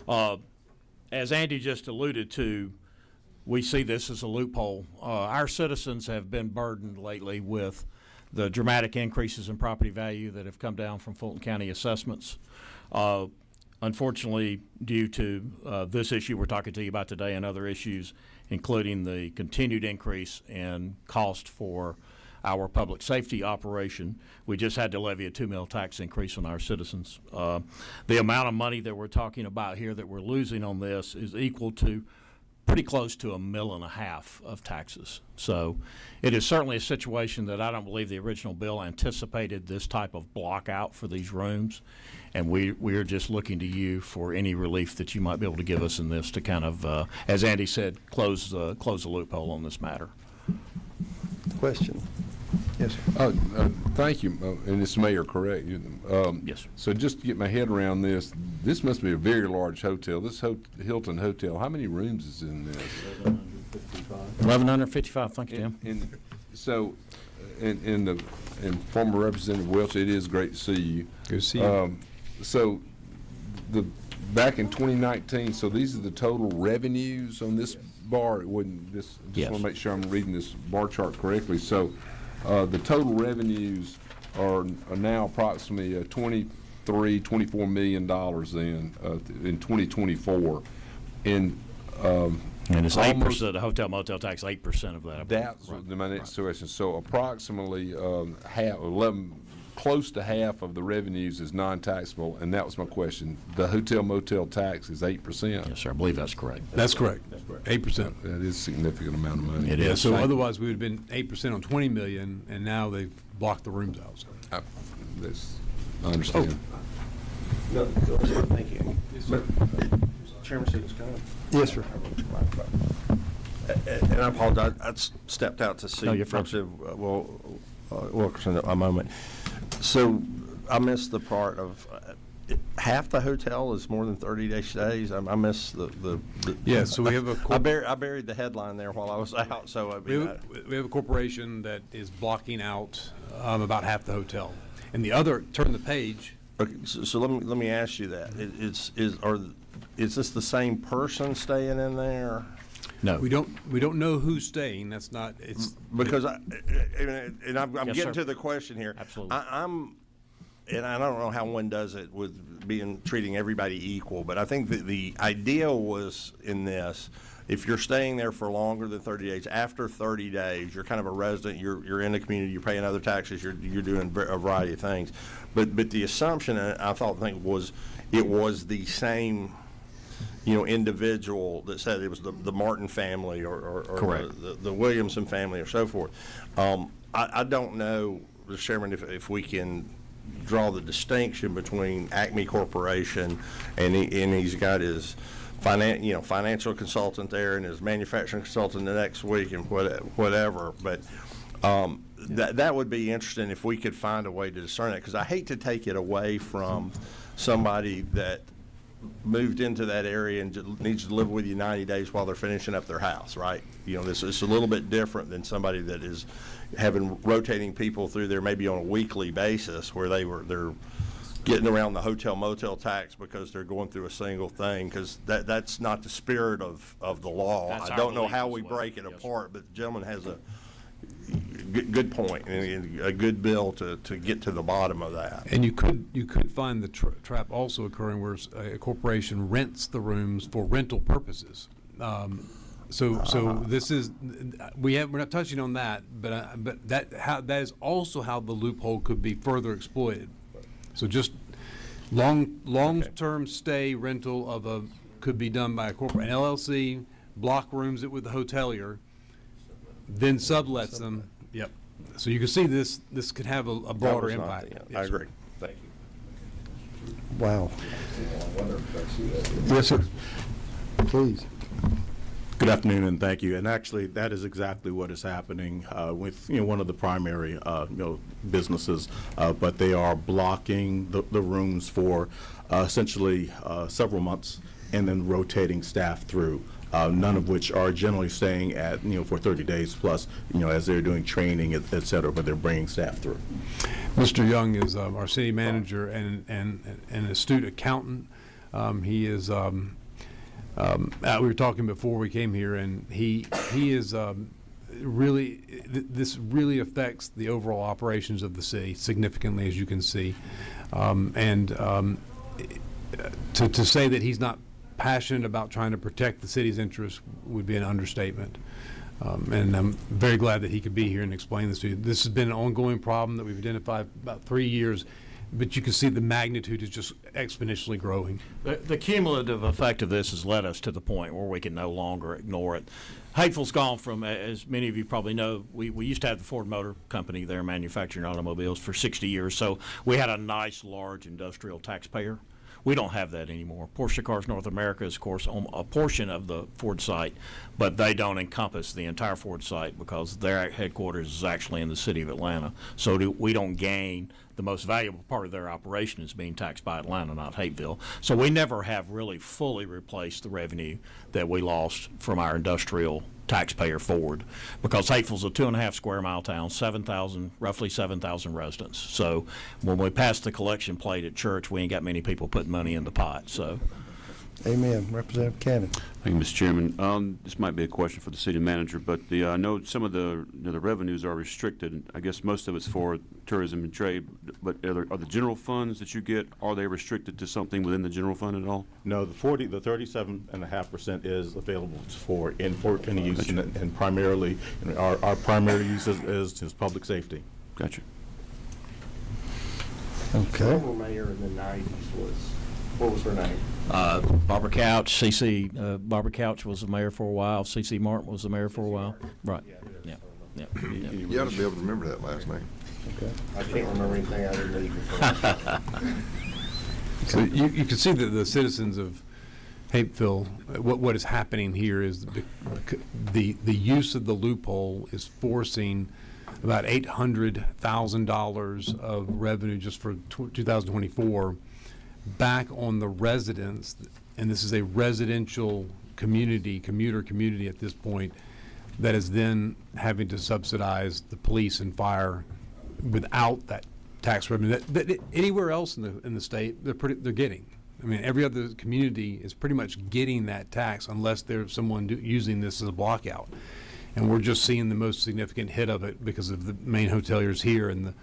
As Andy just alluded to, we see this as a loophole. Our citizens have been burdened lately with the dramatic increases in property value that have come down from Fulton County assessments. Unfortunately, due to this issue we're talking to you about today and other issues, including the continued increase in cost for our public safety operation, we just had to levy a $2 million tax increase on our citizens. The amount of money that we're talking about here that we're losing on this is equal to pretty close to $1.5 million of taxes. So it is certainly a situation that I don't believe the original bill anticipated this type of block out for these rooms. And we are just looking to you for any relief that you might be able to give us in this to kind of, as Andy said, close the loophole on this matter. Question. Yes, sir. Thank you. And it's Mayor, correct? Yes, sir. So just to get my head around this must be a very large hotel. This Hilton Hotel, how many rooms is in this? $1,155. Thank you, Tim. So, and former Representative Welch, it is great to see you. Good to see you. So, back in 2019, so these are the total revenues on this bar. It wouldn't just Yes. want to make sure I'm reading this bar chart correctly. So, the total revenues are now approximately $24 million in 2024, and it's 8%. The hotel motel tax, 8% of that. I believe. that's my next question. So approximately close to half of the revenues is non-taxable, and that was my question. The hotel motel tax is 8%. Yes, sir. I believe that's correct. That's correct. 8%. That is a significant amount of money. It Yeah, is. so otherwise we would have been 8% on 20 million, and now they've blocked the rooms out. So. I understand. No, thank you. Chairman Stevens, Yes, sir. and I apologize, I stepped out to see No, you're fine. Representative Wilkerson a moment. So I missed the part of half the hotel is more than 30-day stays. I missed the Yeah, so we have a I buried the headline there while I was out. So I mean, we have a corporation that is blocking out about half the hotel, and the other, turn the page. Okay, so let me ask you that. Is this the same person staying in there? No. We don't know who's staying. That's not. It's Because I'm Yes, getting sir. to the question here. Absolutely. And I don't know how one does it with treating everybody equal, but I think that the idea was in this: if you're staying there for longer than 30 days, after 30 days, you're kind of a resident. You're in the community. You're paying other taxes. You're doing a variety of things. But the assumption I think was it was the same, individual that said it was the Martin family or Correct. the Williamson family or so forth. I don't know, Mr. Chairman, if we can draw the distinction between Acme Corporation and he's got his financial consultant there and his manufacturing consultant the next week and whatever. But that would be interesting if we could find a way to discern that, because I hate to take it away from somebody that moved into that area and needs to live with you 90 days while they're finishing up their house, right? This is a little bit different than somebody that is having rotating people through there maybe on a weekly basis, where they're getting around the hotel motel tax because they're going through a single thing, because that's not the spirit of the law. That's I our don't know belief how as we well. break it Yes, apart, but the gentleman has a good point and a good bill to get to the bottom of that. And you could find the trap also occurring where a corporation rents the rooms for rental purposes. So this is we're not touching on that, but that is also how the loophole could be further exploited. So just long-term stay rental could be done by a corporate, an LLC, block rooms it with the hotelier, then sublets them. Yep. So you can see this could have a broader impact. I agree. Thank you. Wow. Yes, sir. Please. Good afternoon, and thank you. And actually, that is exactly what is happening with one of the primary businesses, but they are blocking the rooms for essentially several months, and then rotating staff through. None of which are generally staying at for 30 days plus, as they're doing training, et cetera, but they're bringing staff through. Mr. Young is our city manager and an astute accountant. He is. We were talking before we came here, and he is really. This really affects the overall operations of the city significantly, as you can see, to say that he's not passionate about trying to protect the city's interests would be an understatement. And I'm very glad that he could be here and explain this to you. This has been an ongoing problem that we've identified about 3 years, but you can see the magnitude is just exponentially growing. The cumulative effect of this has led us to the point where we can no longer ignore it. Hateful's gone from, as many of you probably know, we used to have the Ford Motor Company there manufacturing automobiles for 60 years, so we had a nice, large industrial taxpayer. We don't have that anymore. Porsche Cars North America is, of course, on a portion of the Ford site, but they don't encompass the entire Ford site because their headquarters is actually in the city of Atlanta. So we don't gain the most valuable part of their operation is being taxed by Atlanta, not Hateville. So we never have really fully replaced the revenue that we lost from our industrial taxpayer forward, because Hateville's a 2.5 square mile town, roughly 7,000 residents. So when we pass the collection plate at church, we ain't got many people putting money in the pot. So, Amen. Representative Cannon. Thank you, Mr. Chairman. This might be a question for the city manager, but I know some of the revenues are restricted. I guess most of it's for tourism and trade. But are the general funds that you get, are they restricted to something within the general fund at all? No, the 37.5% is available for any use, and primarily our primary use is public safety. Gotcha. Okay. Former mayor in the 90s what was her name? Barbara Couch, Barbara Couch was the mayor for a while. C.C. Martin was the mayor for a while. Right. Yeah. You ought to be able to remember that last name. Okay. I can't remember anything I didn't leave before. So you can see that the citizens of Hapeville, what is happening here is the use of the loophole is forcing about $800,000 of revenue just for 2024 back on the residents, and this is a residential commuter community at this point, that is then having to subsidize the police and fire without that tax revenue that anywhere else in the state they're getting. I mean, every other community is pretty much getting that tax unless there's someone using this as a blockout. And we're just seeing the most significant hit of it because of the main hoteliers here and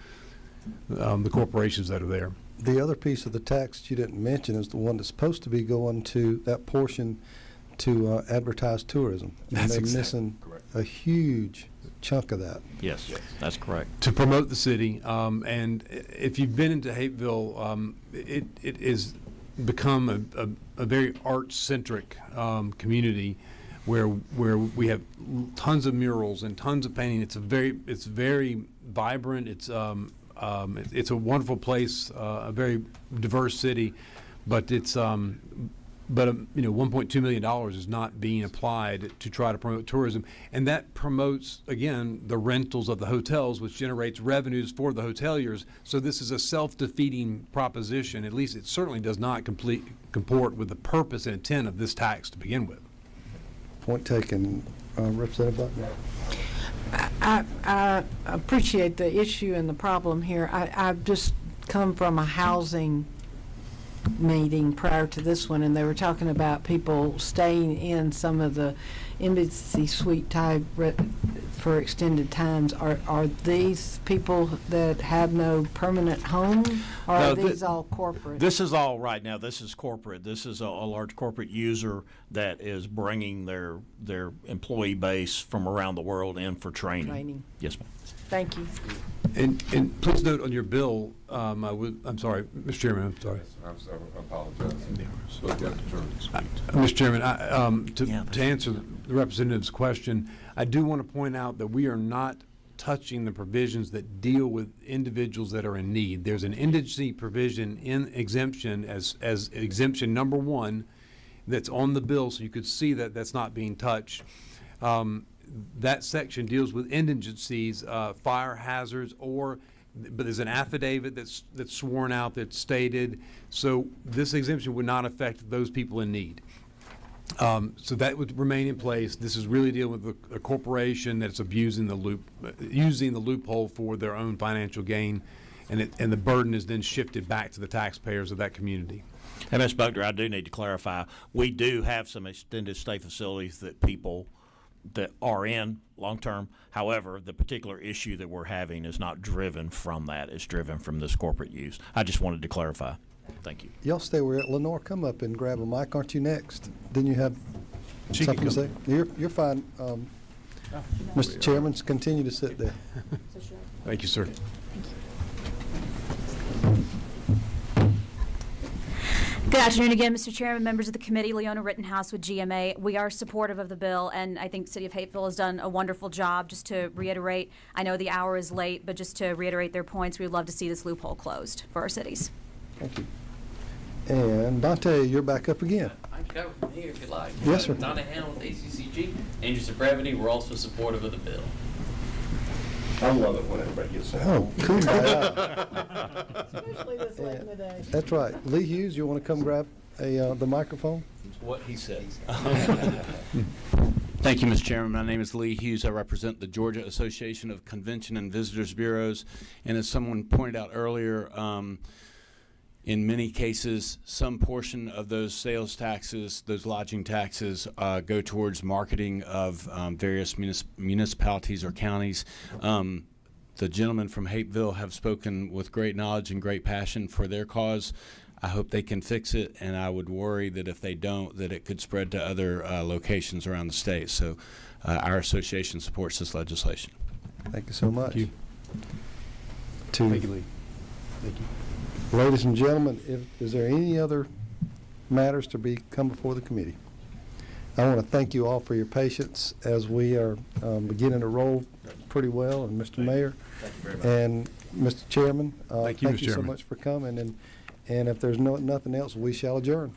the corporations that are there. The other piece of the tax you didn't mention is the one that's supposed to be going to that portion to advertise tourism. And they're missing a huge chunk of that. Yes, that's correct. To promote the city, and if you've been into Hapeville, it is become a very art-centric community where we have tons of murals and tons of painting. It's very vibrant. It's a wonderful place, a very diverse city, but $1.2 million is not being applied to try to promote tourism, and that promotes again the rentals of the hotels, which generates revenues for the hoteliers. So this is a self-defeating proposition. At least it certainly does not comport with the purpose and intent of this tax to begin with. Point taken. Representative Buckner. I appreciate the issue and the problem here. I've just come from a housing meeting prior to this one, and they were talking about people staying in some of the embassy suite type for extended times. Are these people that have no permanent home, or are these all corporate? This is all right now. This is corporate. This is a large corporate user that is bringing their employee base from around the world in for training. Yes, ma'am. Thank you. And please note on your bill, I'm sorry, Mr. Chairman, I'm sorry. I apologize. Mr. Chairman, to answer the representative's question, I do want to point out that we are not touching the provisions that deal with individuals that are in need. There's an indigency provision in exemption as exemption number 1 that's on the bill, so you could see that that's not being touched. That section deals with indigencies, fire hazards, but there's an affidavit that's sworn out that's stated. So this exemption would not affect those people in need. So that would remain in place. This is really dealing with a corporation that's using the loophole for their own financial gain, and the burden is then shifted back to the taxpayers of that community. And Ms. Buckner, I do need to clarify. We do have some extended stay facilities that people that are in long-term. However, the particular issue that we're having is not driven from that. It's driven from this corporate use. I just wanted to clarify. Thank you. Y'all stay where Lenore, come up and grab a mic. Aren't you next? Didn't you have something to say? You're fine. Mr. Chairman, continue to sit there. Thank you, sir. Good afternoon again, Mr. Chairman, members of the committee. Leona Rittenhouse with GMA. We are supportive of the bill, and I think City of Hapeville has done a wonderful job. Just to reiterate, I know the hour is late, but just to reiterate their points, we would love to see this loophole closed for our cities. Thank you. And Dante, you're back up again. I can go from here if you like. Yes, sir. Donna Hannah with ACCG. Interest of brevity, we're also supportive of the bill. I love it when everybody gets that. Oh, cool. Especially this late in the day. That's right. Lee Hughes, you want to come grab the microphone? What he said. Thank you, Mr. Chairman. My name is Lee Hughes. I represent the Georgia Association of Convention and Visitors Bureaus. And as someone pointed out earlier, in many cases, some portion of those sales taxes, those lodging taxes, go towards marketing of various municipalities or counties. The gentlemen from Hapeville have spoken with great knowledge and great passion for their cause. I hope they can fix it, and I would worry that if they don't, that it could spread to other locations around the state. So our association supports this legislation. Thank you so much. Thank you. Thank you, Lee. Thank you. Ladies and gentlemen, is there any other matters to come before the committee? I want to thank you all for your patience as we are beginning to roll pretty well. And Mr. Mayor, Thank you very much. and Mr. Chairman, Thank you, Mr. so Chairman. much for coming. And if there's nothing else, we shall adjourn.